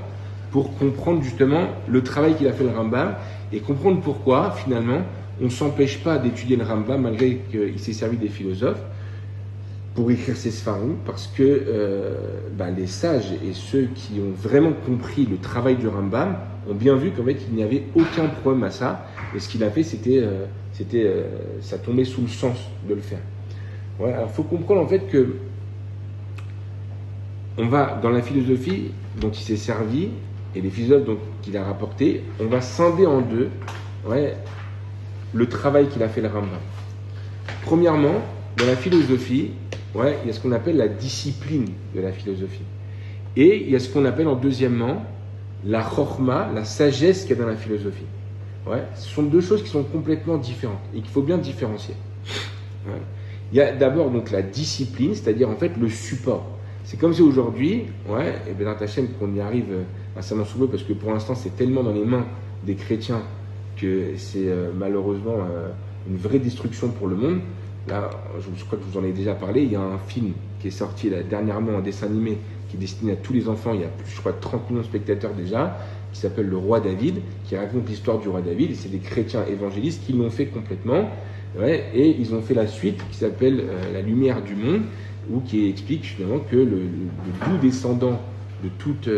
pour comprendre justement le travail qu'il a fait le Rambam et comprendre pourquoi finalement on ne s'empêche pas d'étudier le Rambam malgré qu'il s'est servi des philosophes pour écrire ses Sfarim, parce que les sages et ceux qui ont vraiment compris le travail du Rambam ont bien vu qu'en fait il n'y avait aucun problème à ça, et ce qu'il a fait ça tombait sous le sens de le faire. Ouais, alors il faut comprendre en fait que on va dans la philosophie dont il s'est servi et les philosophes qu'il a rapporté, on va scinder en deux le travail qu'il a fait le Rambam. Premièrement, dans la philosophie, il y a ce qu'on appelle la discipline de la philosophie. Et il y a ce qu'on appelle deuxièmement la chorma, la sagesse qu'il y a dans la philosophie. Ce sont deux choses qui sont complètement différentes et qu'il faut bien différencier. Il y a d'abord donc la discipline, c'est-à-dire en fait le support. C'est comme si aujourd'hui, et bien dans ta chaîne qu'on y arrive assez souvent parce que pour l'instant c'est tellement dans les mains des chrétiens que c'est malheureusement une vraie destruction pour le monde. Là, je crois que je vous en ai déjà parlé, il y a un film qui est sorti dernièrement, un dessin animé qui est destiné à tous les enfants, il y a je crois 30 millions de spectateurs déjà, qui s'appelle Le Roi David, qui raconte l'histoire du Roi David, et c'est des chrétiens évangélistes qui l'ont fait complètement, et ils ont fait la suite qui s'appelle La Lumière du Monde, où qui explique finalement que le doux descendant de toute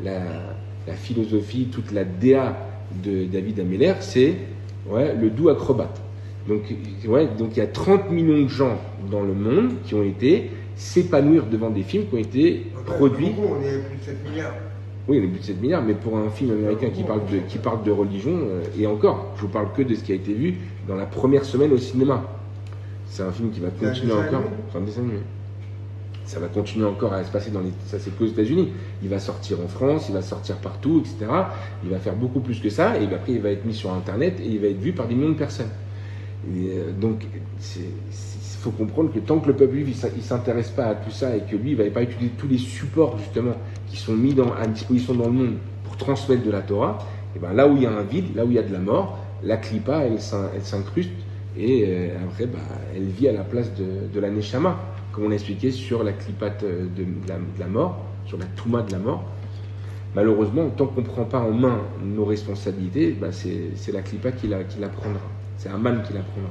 la philosophie, toute la déa de David Ameller, c'est le doux acrobate. Donc il y a 30 millions de gens dans le monde qui ont été s'épanouir devant des films qui ont été produits. On est plus de 7 milliards. Oui, on est plus de 7 milliards, mais pour un film américain qui parle de religion, et encore, je vous parle que de ce qui a été vu dans la première semaine au cinéma. C'est un film qui va continuer encore. C'est un dessin animé. Ça va continuer encore à se passer ça c'est qu'aux États-Unis. Il va sortir en France, il va sortir partout, etc. Il va faire beaucoup plus que ça, et après il va être mis sur Internet et il va être vu par des millions de personnes. Donc, il faut comprendre que tant que le peuple juif il s'intéresse pas à tout ça et que lui il va pas utiliser tous les supports justement qui sont mis à disposition dans le monde pour transmettre de la Torah, et ben là où il y a un vide, là où il y a de la mort, la clipa elle s'incruste et après elle vit à la place de la neshama, comme on a expliqué sur la clipa de la mort, sur la touma de la mort. Malheureusement, tant qu'on ne prend pas en main nos responsabilités, c'est la clipa qui la prendra. C'est un man qui la prendra.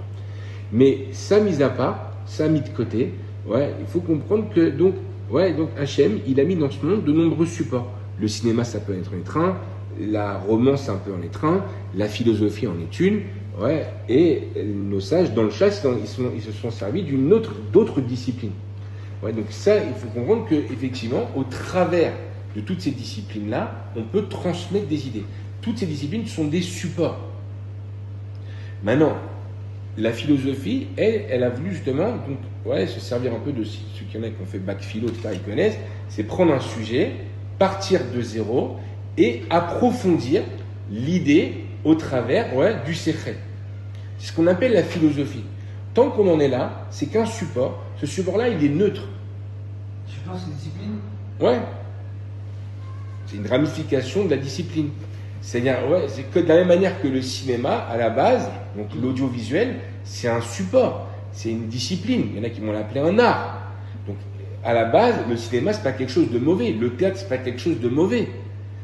Mais ça mis à part, ça mis de côté, il faut comprendre que donc Hachem, il a mis dans ce monde de nombreux supports. Le cinéma, ça peut être un train, la romance, un peu en est un, la philosophie en est une, et nos sages, dans le chasse, ils se sont servis d'autres disciplines. Donc ça, il faut comprendre qu'effectivement, au travers de toutes ces disciplines-là, on peut transmettre des idées. Toutes ces disciplines sont des supports. Maintenant, la philosophie, elle a voulu justement se servir un peu de ceux qui en a qui ont fait bac philo, etc., ils connaissent, c'est prendre un sujet, partir de zéro et approfondir l'idée au travers du secret. C'est ce qu'on appelle la philosophie. Tant qu'on en est là, c'est qu'un support. Ce support-là, il est neutre. Tu penses que c'est discipline ? C'est une ramification de la discipline. C'est-à-dire, c'est que de la même manière que le cinéma, à la base, donc l'audiovisuel, c'est un support, c'est une discipline. Il y en a qui vont l'appeler un art. Donc, à la base, le cinéma, c'est pas quelque chose de mauvais. Le théâtre, c'est pas quelque chose de mauvais.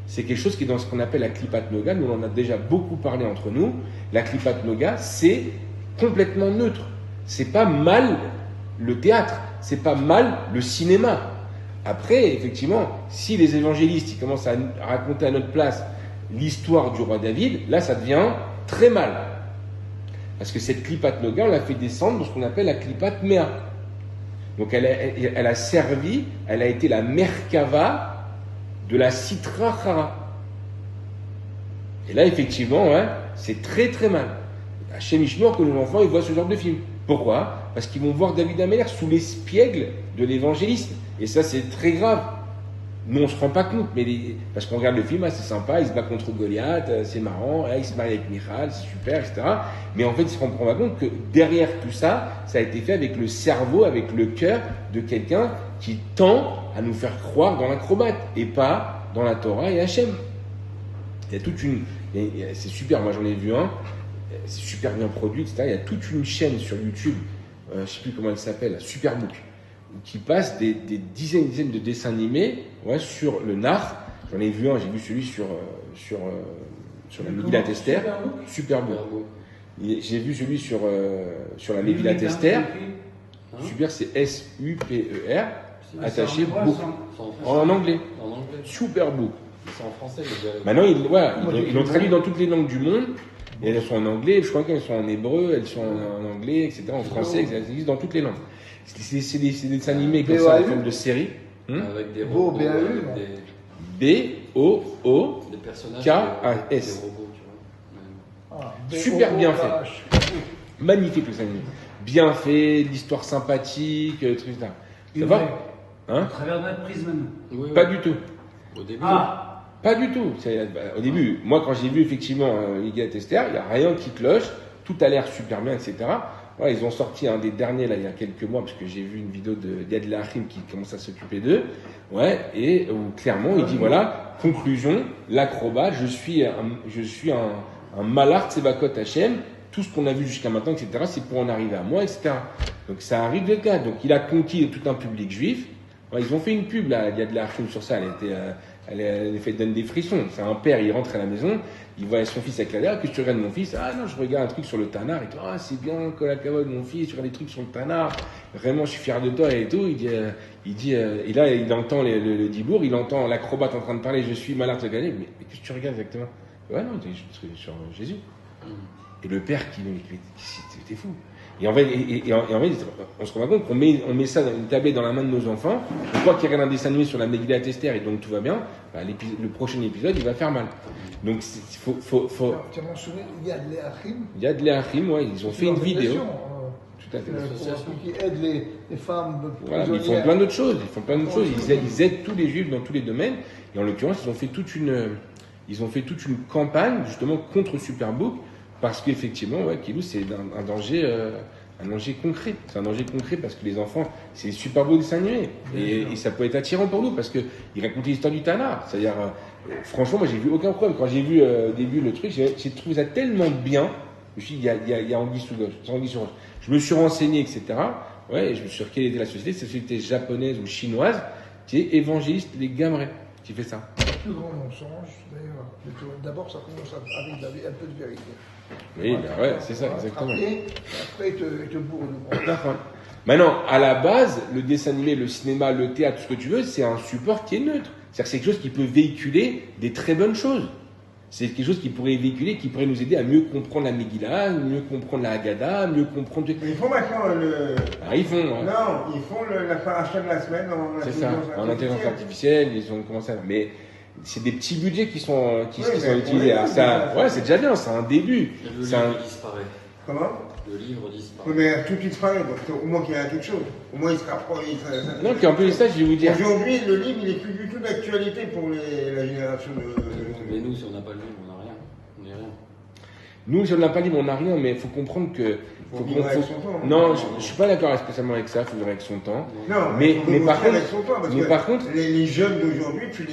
C'est quelque chose qui est dans ce qu'on appelle la klipat noga. Nous, on en a déjà beaucoup parlé entre nous. La klipat noga, c'est complètement neutre. C'est pas mal le théâtre, c'est pas mal le cinéma. Après, effectivement, si les évangélistes ils commencent à raconter à notre place l'histoire du roi David, là ça devient très mal. Parce que cette klipat noga, on l'a fait descendre dans ce qu'on appelle la klipat mea. Donc elle a servi, elle a été la merkava de la sitra chara. Et là effectivement, c'est très très mal. Chez Mishmor, que nos enfants ils voient ce genre de film. Pourquoi ? Parce qu'ils vont voir David Ameller sous l'espiègle de l'évangélisme. Et ça c'est très grave. Nous, on ne se rend pas compte, parce qu'on regarde le film, c'est sympa, il se bat contre Goliath, c'est marrant, il se marie avec Michal, c'est super, etc. Mais en fait, il se rend pas compte que derrière tout ça, ça a été fait avec le cerveau, avec le cœur de quelqu'un qui tend à nous faire croire dans l'acrobate et pas dans la Torah et Hachem. Il y a toute une... c'est super, moi j'en ai vu un, c'est super bien produit, etc. Il y a toute une chaîne sur YouTube je ne sais plus comment elle s'appelle, Superbook, qui passe des dizaines de dessins animés sur le nar. J'en ai vu un, j'ai vu celui sur la Megillat Esther. Superbook. J'ai vu celui sur la Megillat Esther. Super, c'est S-U-P-E-R, attaché book. En anglais. Superbook. C'est en français, maintenant, ils l'ont traduit dans toutes les langues du monde. Et elles sont en anglais, je crois qu'elles sont en hébreu, elles sont en anglais, etc., en français, elles existent dans toutes les langues. C'est des dessins animés comme ça, en forme de série. Avec des robots, B-O-O, des personnages, K-A-S. des robots, tu vois. Super bien fait. Magnifique le dessin animé. Bien fait, l'histoire sympathique, truc là. Ça va À travers notre prisme. Pas du tout. Au début. Pas du tout. Au début, moi quand j'ai vu effectivement Megillat Esther, il n'y a rien qui cloche, tout a l'air super bien, etc. Ouais, ils ont sorti un des derniers là il y a quelques mois, parce que j'ai vu une vidéo de Yad Leachim qui commence à s'occuper d'eux, et où clairement il dit voilà, conclusion, l'acrobat, je suis un malach Tsevakot Hashem, tout ce qu'on a vu jusqu'à maintenant, etc., c'est pour en arriver à moi, etc. Donc ça arrive de cas. Donc il a conquis tout un public juif. Ouais, ils ont fait une pub là, Yad Leachim sur ça, elle fait donne des frissons. C'est un père, il rentre à la maison, il voit son fils avec la dernière, que tu regardes mon fils, ah non, je regarde un truc sur le Tanar, et toi, ah c'est bien, Kolakavod, mon fils, tu regardes des trucs sur le Tanar, vraiment, je suis fier de toi et tout. Il dit, et là, il entend le dibour, il entend l'acrobate en train de parler, je suis malade de gagner, mais qu'est-ce que tu regardes exactement? Ouais, non, je suis sur Jésus. Et le père c'était fou. Et en fait, on se rend compte qu'on met ça dans une tablette dans la main de nos enfants. On croit qu'il y a un dessin animé sur la Megillat Esther et donc tout va bien. Bah, le prochain épisode, il va faire mal. Donc, faut. Tu as mentionné Yad Leachim. Yad Leachim, ouais, ils ont fait une vidéo. Tout à fait. Qui aide les femmes. Voilà, mais ils font plein d'autres choses. Ils aident tous les juifs dans tous les domaines. Et en l'occurrence, ils ont fait toute une campagne justement contre Superbook. Parce qu'effectivement, Kilou, c'est un danger concret. C'est un danger concret parce que les enfants, c'est super beau dessin animé. Et ça peut être attirant pour nous parce qu'ils racontent l'histoire du Tanar. C'est-à-dire, franchement, moi, j'ai vu aucun problème. Quand j'ai vu au début le truc, j'ai trouvé ça tellement bien. Je me suis dit, il y a anguille sous roche. Je me suis renseigné, etc. Et je me suis sûr quelle était la société japonaise ou chinoise, qui est Évangéliste les Gamrais, qui fait ça. Le plus grand mensonge, d'ailleurs. D'abord, ça commence avec un peu de vérité. Oui, c'est ça, exactement. Après, il te bourre de bon. Maintenant, à la base, le dessin animé, le cinéma, le théâtre, tout ce que tu veux, c'est un support qui est neutre. C'est-à-dire que c'est quelque chose qui peut véhiculer des très bonnes choses. C'est quelque chose qui pourrait véhiculer, qui pourrait nous aider à mieux comprendre la Megillah, mieux comprendre la Haggadah, mieux comprendre... Mais ils font maintenant ils font... Non, ils font la paracha de la semaine c'est ça, en intelligence artificielle, ils ont commencé à... Mais c'est des petits budgets qui sont utilisés. C'est déjà bien, c'est un début. Le livre disparaît. Comment? Le livre disparaît. Oui, mais tout disparaît, donc au moins qu'il y a quelque chose. Au moins il sera proche. Non, puis en plus de ça, je vais vous dire... Aujourd'hui, le livre, il n'est plus du tout d'actualité pour la génération de... Mais nous, si on n'a pas le livre, on n'a rien. On n'est rien. Nous, si on n'a pas le livre, on n'a rien, mais il faut comprendre que... Non, je ne suis pas d'accord spécialement avec ça, il faut vivre avec son temps. Non, mais par contre, les jeunes d'aujourd'hui, tu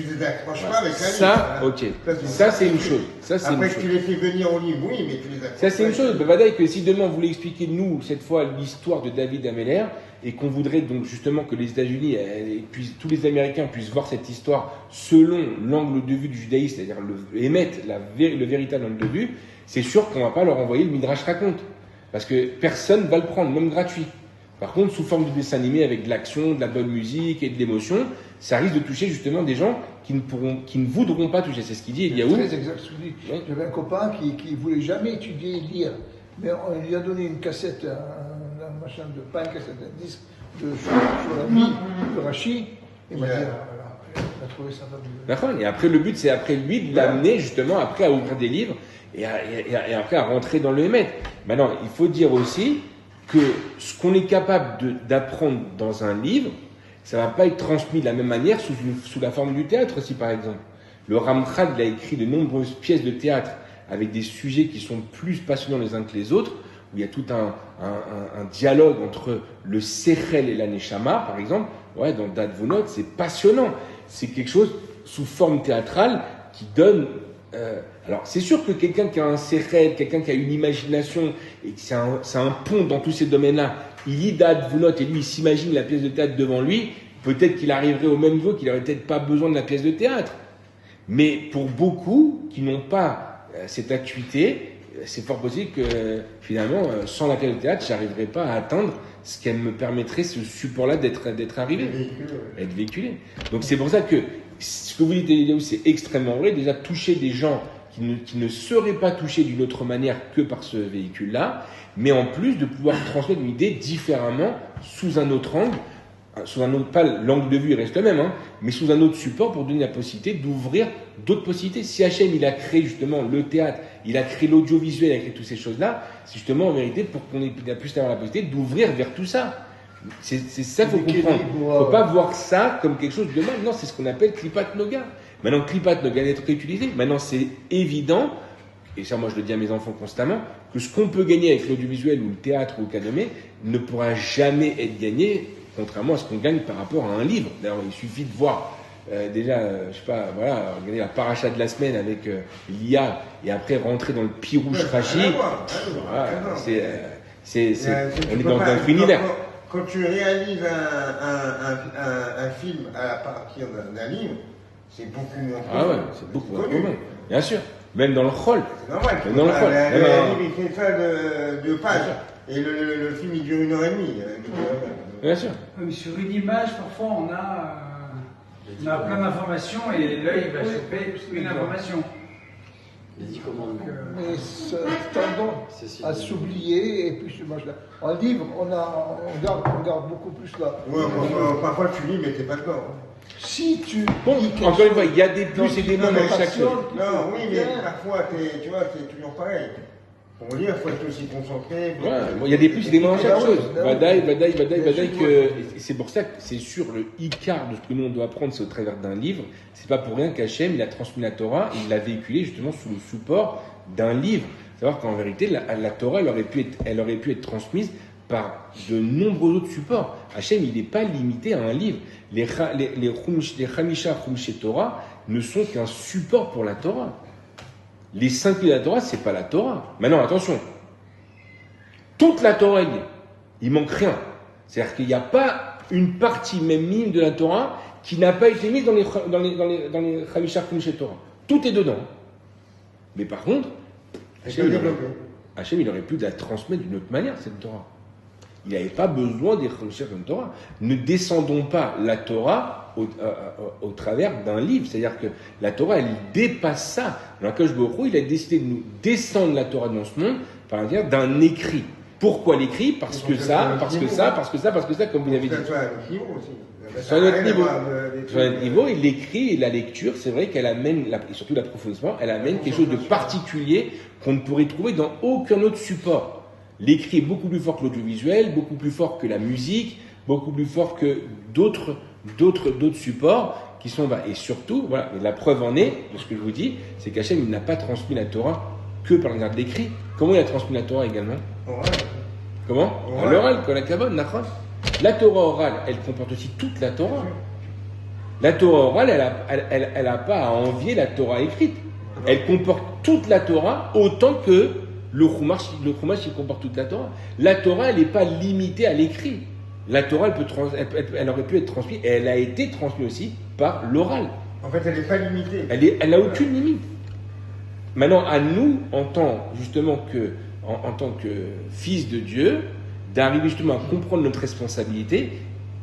les accroches pas avec la livre. Ça, c'est une chose. Après, tu les fais venir au livre, oui, mais tu les accroches. Ça, c'est une chose. Bavadaï, que si demain on voulait expliquer, nous, cette fois, l'histoire de David Ameller, et qu'on voudrait donc justement que les États-Unis, tous les Américains puissent voir cette histoire selon l'angle de vue du judaïsme, c'est-à-dire émettre le véritable angle de vue, c'est sûr qu'on ne va pas leur envoyer le Midrash raconte. Parce que personne ne va le prendre, même gratuit. Par contre, sous forme de dessin animé avec de l'action, de la bonne musique et de l'émotion, ça risque de toucher justement des gens qui ne voudront pas toucher. C'est ce qu'il dit Eliaou. C'est très exact ce qu'il dit. J'avais un copain qui ne voulait jamais étudier et lire. Mais on lui a donné une cassette, pas une cassette, un disque sur la vie de Rachi. Il m'a dit, il a trouvé ça fabuleux. D'accord. Et après, le but, c'est après lui de l'amener justement après à ouvrir des livres et après à rentrer dans le Hémet. Maintenant, il faut dire aussi que ce qu'on est capable d'apprendre dans un livre, ça ne va pas être transmis de la même manière sous la forme du théâtre aussi, par exemple. Le Ramchal, il a écrit de nombreuses pièces de théâtre avec des sujets qui sont plus passionnants les uns que les autres, où il y a tout un dialogue entre le Sechel et la Neshama, par exemple. Dans Dad Vunot, c'est passionnant. C'est quelque chose sous forme théâtrale qui donne alors c'est sûr que quelqu'un qui a un sérel, quelqu'un qui a une imagination, et que c'est un pont dans tous ces domaines-là, il lit date, vous note, et lui il s'imagine la pièce de théâtre devant lui, peut-être qu'il arriverait au même niveau, qu'il n'aurait peut-être pas besoin de la pièce de théâtre. Mais pour beaucoup qui n'ont pas cette acuité, c'est fort possible que finalement, sans la pièce de théâtre, je n'arriverais pas à atteindre ce qu'elle me permettrait, ce support-là, d'être arrivé, être véhiculé. Donc c'est pour ça que ce que vous dites, Eliaou, c'est extrêmement vrai. Déjà, toucher des gens qui ne seraient pas touchés d'une autre manière que par ce véhicule-là, mais en plus de pouvoir transmettre une idée différemment, sous un autre angle, sous un autre, pas l'angle de vue il reste le même, hein, mais sous un autre support pour donner la possibilité d'ouvrir d'autres possibilités. Si Hachem, il a créé justement le théâtre, il a créé l'audiovisuel, il a créé toutes ces choses-là, c'est justement en vérité pour qu'on puisse avoir la possibilité d'ouvrir vers tout ça. C'est ça qu'il faut comprendre. Il ne faut pas voir ça comme quelque chose de mal. Non, c'est ce qu'on appelle Klipat Noga. Maintenant, Klipat Noga est utilisé. Maintenant, c'est évident, et ça, moi, je le dis à mes enfants constamment, que ce qu'on peut gagner avec l'audiovisuel ou le théâtre ou le canomé ne pourra jamais être gagné, contrairement à ce qu'on gagne par rapport à un livre. D'ailleurs, il suffit de voir déjà, je sais pas, voilà, regarder la paracha de la semaine avec l'IA et après rentrer dans le Pirouche Rashi. Voilà, on est dans un univers. Quand tu réalises un film à partir d'un livre, c'est beaucoup moins commun. Ah ouais, c'est beaucoup moins commun. Bien sûr. Même dans le Chol. C'est normal. Même dans le Chol. Le livre, il fait ça de pages. Et le film, il dure 1h30. Bien sûr. Mais sur une image, parfois, on a plein d'informations et l'œil va choper une information. Mais ça tendance à s'oublier et puis en livre, on garde beaucoup plus là. Ouais, parfois tu lis mais t'es pas dedans. Si tu bon, encore une fois, il y a des plus et des moins dans chaque chose. Non, oui, mais parfois tu vois, c'est toujours pareil. Pour lire, il faut être aussi concentré. Ouais, bon, il y a des plus et des moins dans chaque chose. Badaï, que c'est pour ça que c'est sûr le Icar de ce que nous on doit apprendre, c'est au travers d'un livre. C'est pas pour rien qu'Hachem, il a transmis la Torah, il l'a véhiculé justement sous le support d'un livre. Savoir qu'en vérité, la Torah, elle aurait pu être transmise par de nombreux autres supports. Hachem, il n'est pas limité à un livre. Les Chamisha Chumshe Torah ne sont qu'un support pour la Torah. Les 5 livres de la Torah, c'est pas la Torah. Maintenant, attention. Toute la Torah, il manque rien. C'est-à-dire qu'il n'y a pas une partie, même minime de la Torah, qui n'a pas été mise dans les Chamisha Chumshe Torah. Tout est dedans. Mais par contre, Hachem, il aurait pu la transmettre d'une autre manière, cette Torah. Il n'avait pas besoin des Chamisha comme Torah. Ne descendons pas la Torah au travers d'un livre. C'est-à-dire que la Torah, elle dépasse ça. L'Akadosh Baruch Hu, il a décidé de nous descendre la Torah dans ce monde par l'intérieur d'un écrit. Pourquoi l'écrit ? Parce que ça, comme vous l'avez dit. Sur notre niveau. Sur notre niveau, et l'écrit et la lecture, c'est vrai qu'elle amène, et surtout l'approfondissement, elle amène quelque chose de particulier qu'on ne pourrait trouver dans aucun autre support. L'écrit est beaucoup plus fort que l'audiovisuel, beaucoup plus fort que la musique, beaucoup plus fort que d'autres supports qui sont bas. Et surtout, voilà, et la preuve en est, de ce que je vous dis, c'est qu'Hachem, il n'a pas transmis la Torah que par l'intermédiaire de l'écrit. Comment il a transmis la Torah également ? Comment ? À l'oral, comme la Kabbalah, Nachon. La Torah orale, elle comporte aussi toute la Torah. La Torah orale, elle n'a pas à envier la Torah écrite. Elle comporte toute la Torah autant que le Chumash, il comporte toute la Torah. La Torah, elle n'est pas limitée à l'écrit. La Torah, elle aurait pu être transmise, et elle a été transmise aussi par l'oral. En fait, elle n'est pas limitée. Elle n'a aucune limite. Maintenant, à nous, en tant que fils de Dieu, d'arriver justement à comprendre notre responsabilité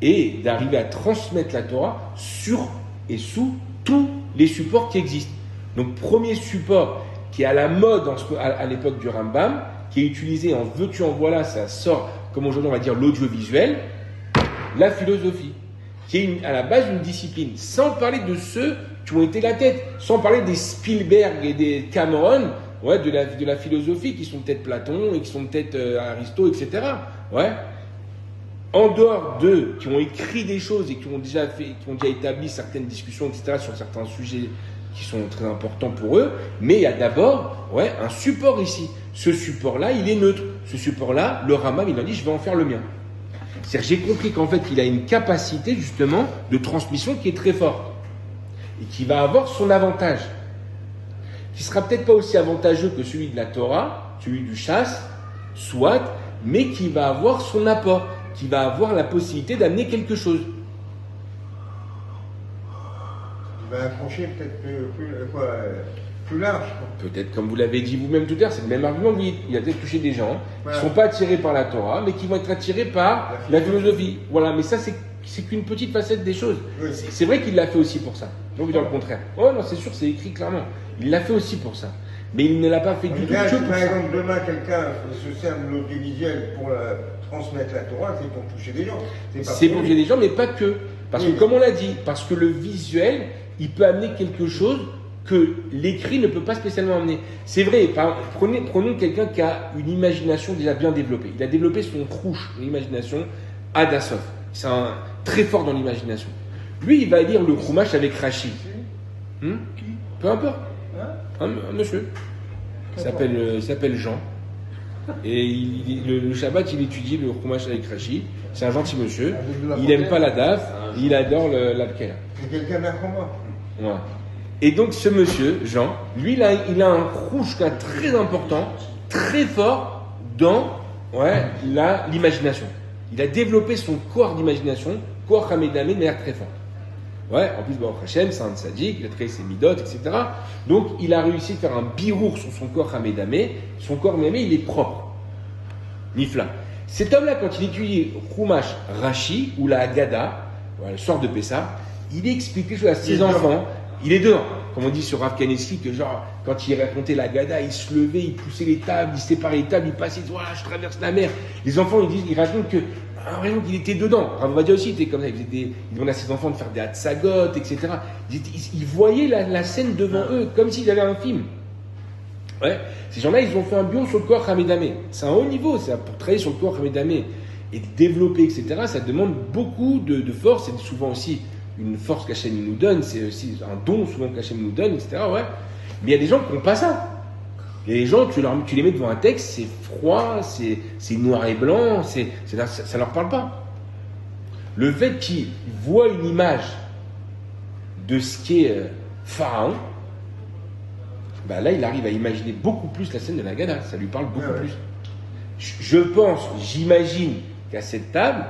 et d'arriver à transmettre la Torah sur et sous tous les supports qui existent. Donc, premier support qui est à la mode à l'époque du Rambam, qui est utilisé en veux-tu en voilà, ça sort, comme aujourd'hui on va dire l'audiovisuel, la philosophie, qui est à la base une discipline, sans parler de ceux qui ont été la tête, sans parler des Spielberg et des Cameron, ouais, de la philosophie, qui sont peut-être Platon et qui sont peut-être Aristote, etc. Ouais. En dehors d'eux, qui ont écrit des choses et qui ont déjà établi certaines discussions, etc., sur certains sujets qui sont très importants pour eux, mais il y a d'abord un support ici. Ce support-là, il est neutre. Ce support-là, le Rambam, il a dit, je vais en faire le mien. C'est-à-dire, j'ai compris qu'en fait, il a une capacité, justement, de transmission qui est très forte et qui va avoir son avantage. qui sera peut-être pas aussi avantageux que celui de la Torah, celui du chasse, soit, mais qui va avoir son apport, qui va avoir la possibilité d'amener quelque chose. Il va approcher peut-être plus large. Peut-être, comme vous l'avez dit vous-même tout à l'heure, c'est le même argument, oui, il a peut-être touché des gens qui ne Voilà. sont pas attirés par la Torah, mais qui vont être attirés par la philosophie. Voilà, mais ça, c'est qu'une petite facette des choses. Oui. C'est vrai qu'il l'a fait aussi pour ça. Je vais vous dire le contraire. Ouais, non, c'est sûr, c'est écrit clairement. Il l'a fait aussi pour ça. Mais il ne l'a pas fait du tout Là, que si pour par ça. exemple demain quelqu'un se sert de l'audiovisuel pour transmettre la Torah, c'est pour toucher des gens. C'est pour toucher des gens, mais pas que. Parce Oui. que, comme on l'a dit, parce que le visuel, il peut amener quelque chose que l'écrit ne peut pas spécialement amener. C'est vrai, prenons quelqu'un qui a une imagination déjà bien développée. Il a développé son crouche, une imagination, Adassov. C'est très fort dans l'imagination. Lui, il va lire le Chumash avec Rashi. Peu importe. Un monsieur. Il s'appelle Jean. Et le Shabbat, il étudie le Chumash avec Rashi. C'est un gentil monsieur. Il n'aime pas la DAF. Il adore l'Abkela. C'est quelqu'un d'informant. Ouais. Et donc ce monsieur, Jean, lui, il a un rouge très important, très fort dans l'imagination. Il a développé son corps d'imagination, corps Hamedamé, de manière très forte. Ouais, en plus, Baruch Hashem, c'est un tzaddik, il a créé ses midot, etc. Donc, il a réussi à faire un birour sur son corps Hamedamé. Son corps Hamedamé, il est propre. Nifla. Cet homme-là, quand il étudie Chumash Rashi, ou la Haggadah, le soir de Pessah, il explique quelque chose à ses enfants. Il est dedans. Comme on dit sur Rav Kaneski, que genre, quand il racontait la Haggadah, il se levait, il poussait les tables, il séparait les tables, il passait, il disait, voilà, je traverse la mer. Les enfants, ils racontent que, vraiment qu'il était dedans. Rav Ovadia aussi était comme ça. Il demandait à ses enfants de faire des hatsagot, etc. Ils voyaient la scène devant eux, comme s'ils avaient un film. Ouais. Ces gens-là, ils ont fait un bio sur le corps Hamedamé. C'est un haut niveau, c'est pour travailler sur le corps Hamedamé et développer, etc. Ça demande beaucoup de force et souvent aussi une force qu'Hachem nous donne, c'est aussi un don souvent qu'Hachem nous donne, etc. Ouais. Mais il y a des gens qui n'ont pas ça. Il y a des gens, tu les mets devant un texte, c'est froid, c'est noir et blanc, ça ne leur parle pas. Le fait qu'ils voient une image de ce qu'est Pharaon, bah là, il arrive à imaginer beaucoup plus la scène de la Haggadah. Ça lui parle beaucoup plus. Je pense, j'imagine qu'à cette table,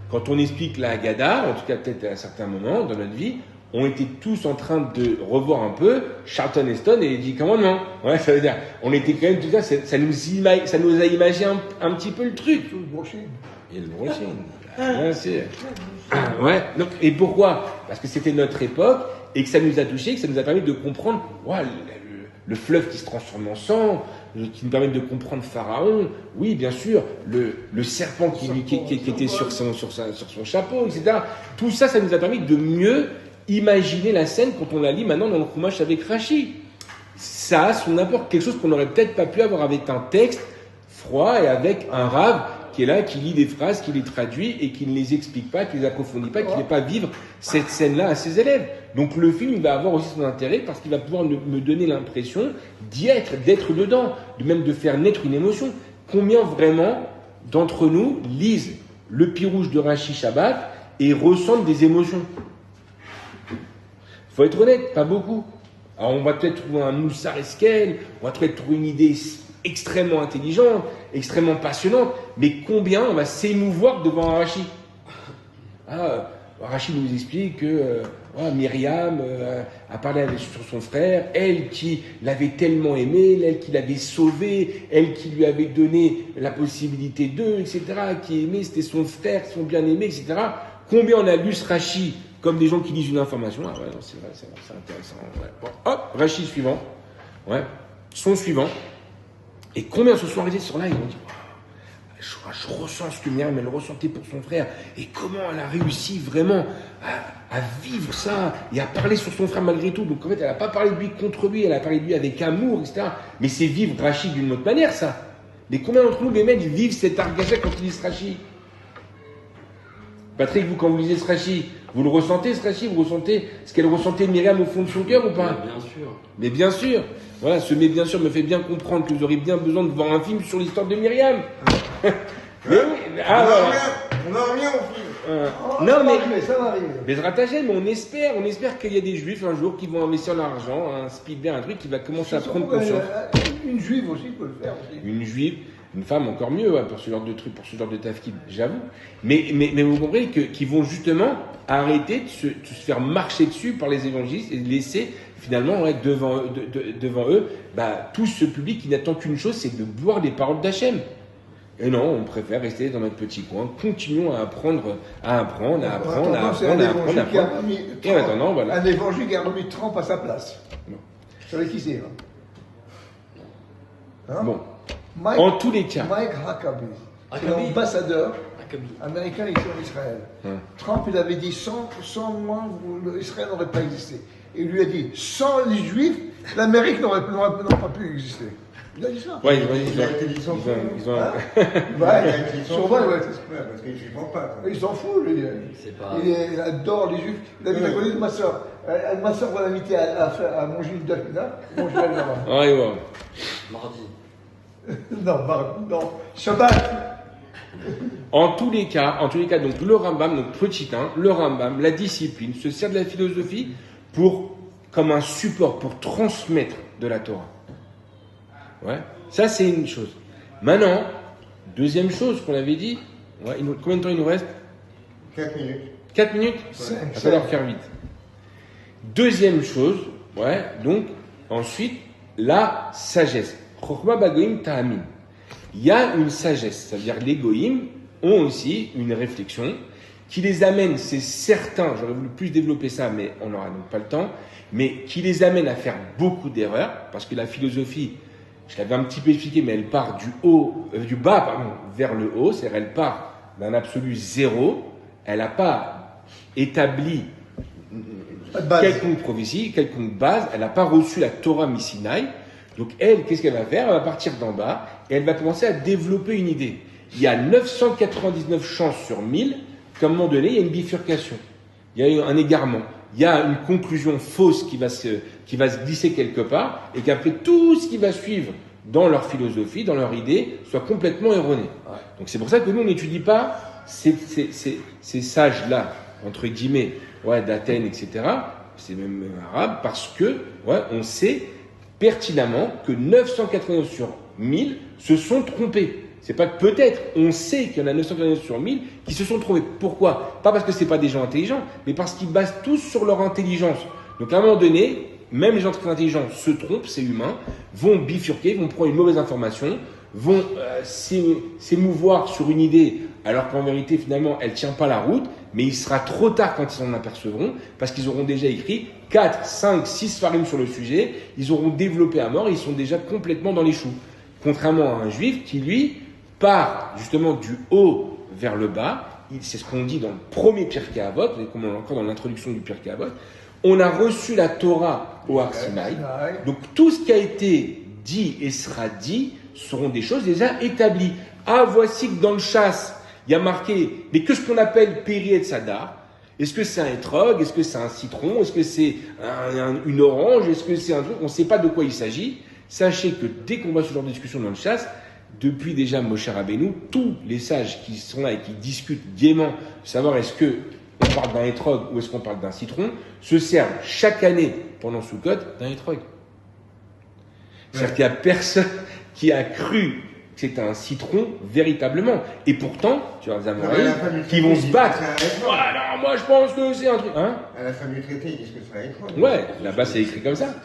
quand on explique la Haggadah, en tout cas peut-être à certains moments dans notre vie, on était tous en train de revoir un peu Charlton Heston et les 10 commandements. Ouais, ça veut dire, on était quand même tout ça, ça nous a imaginé un petit peu le truc. Tout le brochet. Et le brochet. Ouais, ouais. Donc, et pourquoi ? Parce que c'était notre époque et que ça nous a touchés, que ça nous a permis de comprendre le fleuve qui se transforme en sang, qui nous permet de comprendre Pharaon. Oui, bien sûr, le serpent qui était sur son chapeau, etc. Tout ça, ça nous a permis de mieux imaginer la scène quand on la lit maintenant dans le Chumash avec Rashi. Ça a son apport, quelque chose qu'on n'aurait peut-être pas pu avoir avec un texte froid et avec un rave qui est là, qui lit des phrases, qui les traduit et qui ne les explique pas, qui ne les approfondit pas, qui ne fait pas vivre cette scène-là à ses élèves. Donc le film il va avoir aussi son intérêt parce qu'il va pouvoir me donner l'impression d'être dedans, de faire naître une émotion. Combien vraiment d'entre nous lisent le Pirouge de Rashi Shabbat et ressentent des émotions ? Il faut être honnête, pas beaucoup. Alors on va peut-être trouver un Moussar Eskel, on va peut-être trouver une idée extrêmement intelligente, extrêmement passionnante, mais combien on va s'émouvoir devant un Rashi ? Rashi nous explique que Myriam a parlé sur son frère, elle qui l'avait tellement aimé, elle qui l'avait sauvé, elle qui lui avait donné la possibilité d'eux, etc., qui aimait, c'était son frère, son bien-aimé, etc. Combien on a lu ce Rashi comme des gens qui lisent une information ? Ah ouais, non, c'est vrai, c'est intéressant. Ouais. Bon, hop, Rashi suivant, son suivant. Et combien se sont arrêtés sur là, ils ont dit je ressens ce que Myriam elle ressentait pour son frère et comment elle a réussi vraiment à vivre ça et à parler sur son frère malgré tout. Donc en fait elle n'a pas parlé de lui contre lui, elle a parlé de lui avec amour, etc. Mais c'est vivre Rashi d'une autre manière ça. Mais combien d'entre nous les mecs vivent cet argacha quand ils lisent Rashi ? Patrick, vous quand vous lisez ce Rashi, vous le ressentez ce Rashi ? Vous ressentez ce qu'elle ressentait Myriam au fond de son cœur ou pas ? Bien sûr. Mais bien sûr. Voilà, ce mais bien sûr me fait bien comprendre que vous aurez bien besoin de voir un film sur l'histoire de Myriam. On en revient au film. Non, Ça va arriver. Bezrat Hashem, mais on espère qu'il y a des juifs un jour qui vont investir l'argent, un speedway, un truc qui va commencer à prendre conscience. Une juive aussi peut le faire aussi. Une juive, une femme encore mieux, ouais, pour ce genre de truc, pour ce genre de tafkid, j'avoue. Mais vous comprenez qu'ils vont justement arrêter de se faire marcher dessus par les évangélistes et laisser finalement devant eux tout ce public qui n'attend qu'une chose, c'est de boire les paroles d'Hachem. Et non, on préfère rester dans notre petit coin. Continuons à apprendre. Et maintenant, voilà. Un évangile qui a remis Trump à sa place. Non. Vous savez qui c'est, hein? Bon. En tous les cas. Mike Huckabee. C'est l'ambassadeur américain ici en Israël. Trump, il avait dit sans moi, Israël n'aurait pas existé. Et il lui a dit, sans les Juifs, l'Amérique n'aurait pas pu exister. Il a dit ça. Ouais, Il a été dit sans fou. Il a été dit sans fou. Parce qu'ils ne font pas. Il s'en fout, lui. Il adore les Juifs. Il a dit, la connue de ma soeur. Ma soeur va l'inviter à manger une dafina. Manger là-bas. Ouais. Mardi. Non, Shabbat. En tous les cas, donc le Rambam, donc petit 1, le Rambam, la discipline, se sert de la philosophie comme un support pour transmettre de la Torah. Ouais, ça c'est une chose. Maintenant, deuxième chose qu'on avait dit, combien de temps il nous reste? 4 minutes. 4 minutes? Il va falloir faire vite. Deuxième chose, donc ensuite, la sagesse. Chokhma bagoïm ta'amin. Il y a une sagesse, ça veut dire les goïm ont aussi une réflexion qui les amène, c'est certain, j'aurais voulu plus développer ça, mais on n'aura donc pas le temps, mais qui les amène à faire beaucoup d'erreurs, parce que la philosophie, je l'avais un petit peu expliqué, mais elle part du bas vers le haut, c'est-à-dire elle part d'un absolu zéro, elle n'a pas établi quelconque prophétie, quelconque base, elle n'a pas reçu la Torah Missinaï. Donc elle, qu'est-ce qu'elle va faire? Elle va partir d'en bas et elle va commencer à développer une idée. Il y a 999 chances sur 1000 qu'à un moment donné, il y a une bifurcation. Il y a un égarement. Il y a une conclusion fausse qui va se glisser quelque part et qu'après tout ce qui va suivre dans leur philosophie, dans leur idée, soit complètement erroné. Donc c'est pour ça que nous, on n'étudie pas ces sages-là, entre guillemets, d'Athènes, etc. C'est même arabe parce que, on sait pertinemment que 999 sur 1000 se sont trompés. C'est pas que peut-être, on sait qu'il y en a 999 sur 1000 qui se sont trompés. Pourquoi? Pas parce que c'est pas des gens intelligents, mais parce qu'ils basent tous sur leur intelligence. Donc à un moment donné, même les gens très intelligents se trompent, c'est humain, vont bifurquer, vont prendre une mauvaise information, vont s'émouvoir sur une idée, alors qu'en vérité, finalement, elle tient pas la route, mais il sera trop tard quand ils en apercevront, parce qu'ils auront déjà écrit 4, 5, 6 farim sur le sujet, ils auront développé à mort, ils sont déjà complètement dans les choux. Contrairement à un juif qui, lui, part justement du haut vers le bas, c'est ce qu'on dit dans le premier Pirkei Avot, comme on l'a encore dans l'introduction du Pirkei Avot, on a reçu la Torah au Har Sinaï, donc tout ce qui a été dit et sera dit seront des choses déjà établies. Ah, voici que dans le chasse, il y a marqué, mais qu'est-ce qu'on appelle Péri et Tzadar? Est-ce que c'est un étrog? Est-ce que c'est un citron? Est-ce que c'est une orange? Est-ce que c'est un truc? On ne sait pas de quoi il s'agit. Sachez que dès qu'on voit ce genre de discussion dans le chasse, depuis déjà Moshe Rabbeinu, tous les sages qui sont là et qui discutent gaiement, savoir est-ce que on parle d'un étrog ou est-ce qu'on parle d'un citron, se servent chaque année pendant Sukkot d'un étrog. C'est-à-dire qu'il n'y a personne qui a cru que c'était un citron véritablement. Et pourtant, tu vois, les Amoréens qui vont se battre. Alors moi je pense que c'est un truc. Hein? À la fin du traité, ils disent que c'est un étrog. Ouais, là-bas c'est écrit comme ça.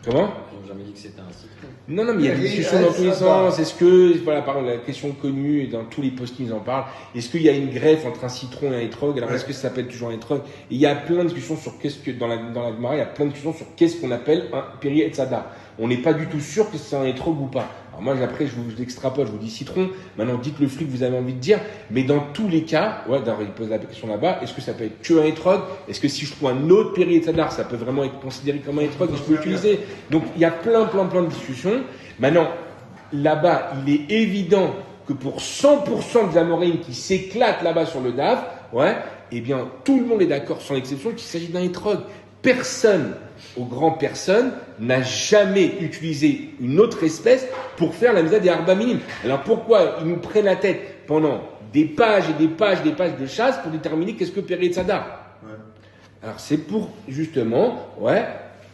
Comment? Ils n'ont jamais dit que c'était un citron. Non, mais il y a des discussions dans tous les sens. Est-ce que, par exemple, la question connue, et dans tous les posts ils en parlent, est-ce qu'il y a une greffe entre un citron et un étrog? Alors, est-ce que ça s'appelle toujours un étrog? Et il y a plein de discussions sur qu'est-ce que, dans la Gemara, il y a plein de discussions sur qu'est-ce qu'on appelle un Péri et Tzadar. On n'est pas du tout sûr que c'est un étrog ou pas. Alors moi, après, je vous extrapole, je vous dis citron. Maintenant, dites le fruit que vous avez envie de dire. Mais dans tous les cas, d'ailleurs, il pose la question là-bas, est-ce que ça peut être que un étrog? Est-ce que si je trouve un autre Péri et Tzadar, ça peut vraiment être considéré comme un étrog et je peux l'utiliser? Donc, il y a plein de discussions. Maintenant, là-bas, il est évident que pour 100% des Amoréens qui s'éclatent là-bas sur le DAF, eh bien, tout le monde est d'accord, sans exception, qu'il s'agit d'un étrog. Personne, aux grandes personnes, n'a jamais utilisé une autre espèce pour faire la misa des Arba Minim. Alors pourquoi ils nous prennent la tête pendant des pages et des pages et des pages de chasse pour déterminer qu'est-ce que Péré Tzada. Ouais. Alors c'est pour justement,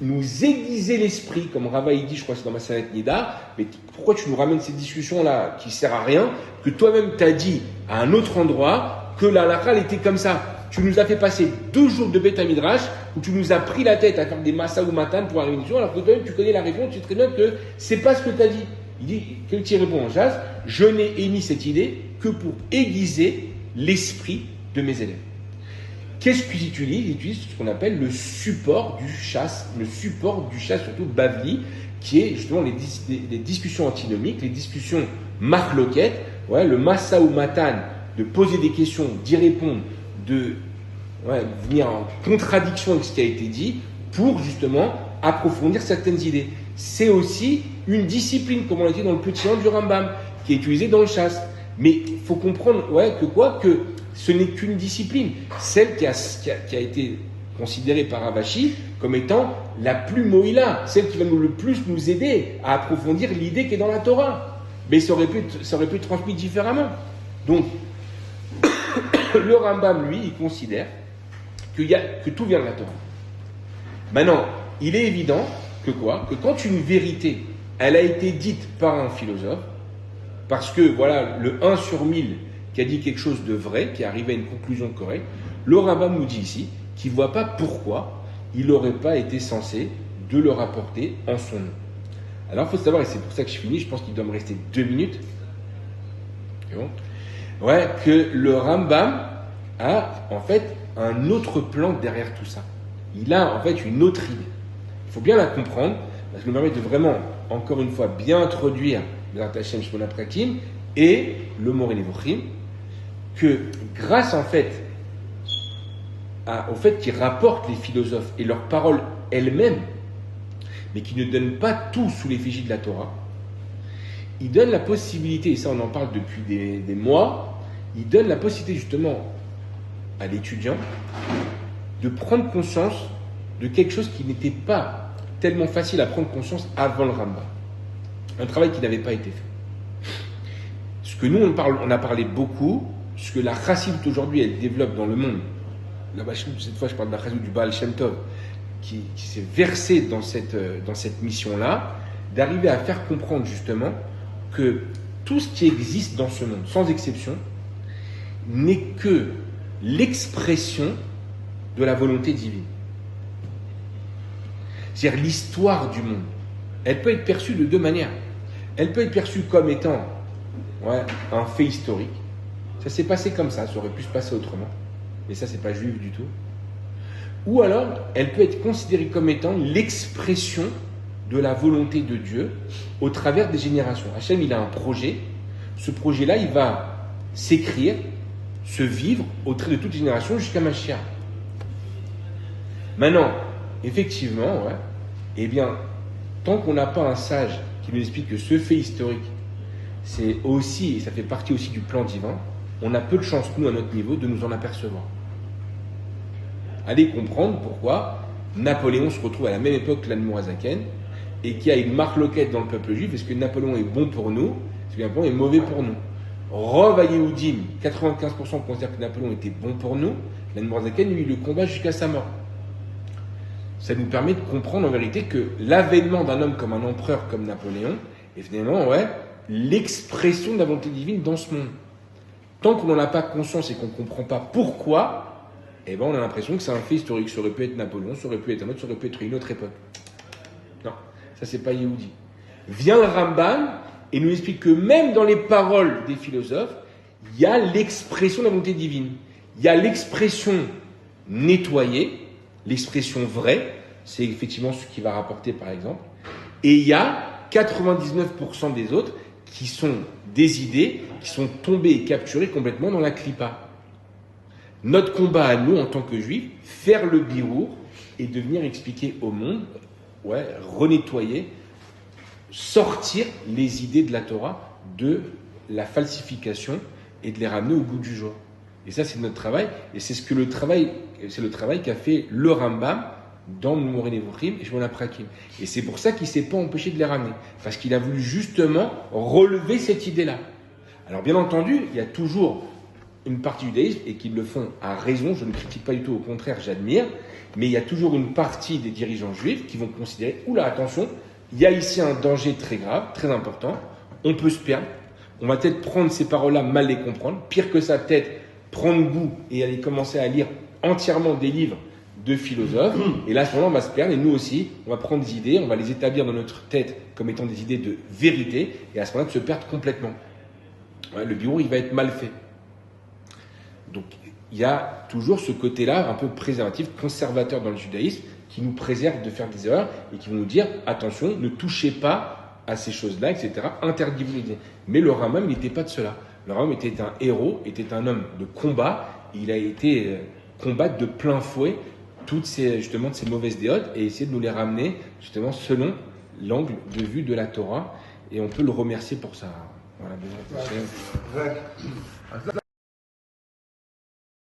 nous aiguiser l'esprit, comme Rava il dit, je crois que c'est dans ma Masalet Nida, mais pourquoi tu nous ramènes ces discussions-là qui servent à rien, que toi-même t'as dit à un autre endroit que la halakha était comme ça. Tu nous as fait passer 2 jours de Beth Midrash où tu nous as pris la tête à faire des massa ou matan pour arriver à alors que toi-même tu connais la réponse, tu sais très bien que c'est pas ce que tu as dit. Il dit, quel tu réponds en chasse, je n'ai émis cette idée que pour aiguiser l'esprit de mes élèves. Qu'est-ce qu'ils utilisent? Ils utilisent ce qu'on appelle le support du chasse, surtout Bavli, qui est justement les discussions antinomiques, les discussions marloquettes, le massa ou matan, de poser des questions, d'y répondre, de venir en contradiction avec ce qui a été dit, pour justement approfondir certaines idées. C'est aussi une discipline, comme on l'a dit dans le petit 1 du Rambam, qui est utilisée dans le chasse. Mais il faut comprendre que ce n'est qu'une discipline, celle qui a été considérée par Ravashi comme étant la plus moïla, celle qui va le plus nous aider à approfondir l'idée qui est dans la Torah. Mais ça aurait pu être transmis différemment. Donc, le Rambam, lui, il considère que tout vient de la Torah. Maintenant, il est évident que quand une vérité, elle a été dite par un philosophe, parce que le 1 sur 1000 qui a dit quelque chose de vrai, qui est arrivé à une conclusion correcte, le Rambam nous dit ici qu'il ne voit pas pourquoi il n'aurait pas été censé de le rapporter en son nom. Alors il faut savoir, et c'est pour ça que je finis, je pense qu'il doit me rester 2 minutes, c'est bon, que le Rambam a en fait un autre plan derrière tout ça. Il a en fait une autre idée. Il faut bien la comprendre, parce que nous permet de vraiment, encore une fois, bien introduire Bezrat Hashem Shmona Prakim et le Moreh Nevuchim, que grâce en fait au fait qu'ils rapportent les philosophes et leurs paroles elles-mêmes, mais qui ne donnent pas tout sous l'effigie de la Torah, ils donnent la possibilité, et ça on en parle depuis des mois, ils donnent la possibilité justement à l'étudiant de prendre conscience de quelque chose qui n'était pas tellement facile à prendre conscience avant le Rambam. Un travail qui n'avait pas été fait. Ce que nous on a parlé beaucoup, ce que la Chassidut aujourd'hui elle développe dans le monde, là-bas, cette fois je parle de la Chassidut du Baal Shem Tov, qui s'est versé dans cette mission-là, d'arriver à faire comprendre justement que tout ce qui existe dans ce monde, sans exception, n'est que l'expression de la volonté divine. C'est-à-dire l'histoire du monde. Elle peut être perçue de 2 manières. Elle peut être perçue comme étant un fait historique. Ça s'est passé comme ça aurait pu se passer autrement. Mais ça, c'est pas juif du tout. Ou alors, elle peut être considérée comme étant l'expression de la volonté de Dieu au travers des générations. Hachem, il a un projet. Ce projet-là, il va s'écrire, se vivre au travers de toutes les générations jusqu'à Mashiach. Maintenant, effectivement, tant qu'on n'a pas un sage qui nous explique que ce fait historique, c'est aussi, et ça fait partie aussi du plan divin, on a peu de chance, nous, à notre niveau, de nous en apercevoir. Allez comprendre pourquoi Napoléon se retrouve à la même époque que l'Admorazaken et qu'il y a une marloquette dans le peuple juif. Est-ce que Napoléon est bon pour nous? Est-ce que Napoléon est mauvais pour nous? Rov à Yehudim, 95% considèrent que Napoléon était bon pour nous. L'Admorazaken, lui, le combat jusqu'à sa mort. Ça nous permet de comprendre en vérité que l'avènement d'un homme comme un empereur comme Napoléon est finalement l'expression de la volonté divine dans ce monde. Tant qu'on n'en a pas conscience et qu'on ne comprend pas pourquoi, on a l'impression que c'est un fait historique. Ça aurait pu être Napoléon, ça aurait pu être un autre, ça aurait pu être une autre époque. Non, ça c'est pas Yehudi. Vient le Rambam et nous explique que même dans les paroles des philosophes, il y a l'expression de la volonté divine. Il y a l'expression nettoyée, l'expression vraie, c'est effectivement ce qui va rapporter par exemple, et il y a 99% des autres qui sont des idées qui sont tombées et capturées complètement dans la clipa. Notre combat à nous en tant que juifs, faire le birour et de venir expliquer au monde, renettoyer, sortir les idées de la Torah de la falsification et de les ramener au goût du jour. Et ça, c'est notre travail, et c'est le travail qu'a fait le Rambam dans le Moreh Nevuchim et Shmona Prakim. Et c'est pour ça qu'il ne s'est pas empêché de les ramener, parce qu'il a voulu justement relever cette idée-là. Alors bien entendu, il y a toujours une partie du judaïsme et qui le font à raison. Je ne critique pas du tout, au contraire, j'admire. Mais il y a toujours une partie des dirigeants juifs qui vont considérer, oula, attention, il y a ici un danger très grave, très important. On peut se perdre. On va peut-être prendre ces paroles-là, mal les comprendre. Pire que ça, peut-être prendre goût et aller commencer à lire entièrement des livres de philosophes. Et là, à ce moment-là, on va se perdre. Et nous aussi, on va prendre des idées, on va les établir dans notre tête comme étant des idées de vérité. Et à ce moment-là, de se perdre complètement. Ouais, le bureau, il va être mal fait. Donc, il y a toujours ce côté-là, un peu préservatif, conservateur dans le judaïsme, qui nous préserve de faire des erreurs et qui vont nous dire, attention, ne touchez pas à ces choses-là, etc. Interdit-vous les idées. Mais le Rambam, il n'était pas de cela. Le Rambam était un héros, était un homme de combat. Il a été combattre de plein fouet toutes ces, justement, de ces mauvaises déotes et essayer de nous les ramener, justement, selon l'angle de vue de la Torah. Et on peut le remercier pour ça. Voilà,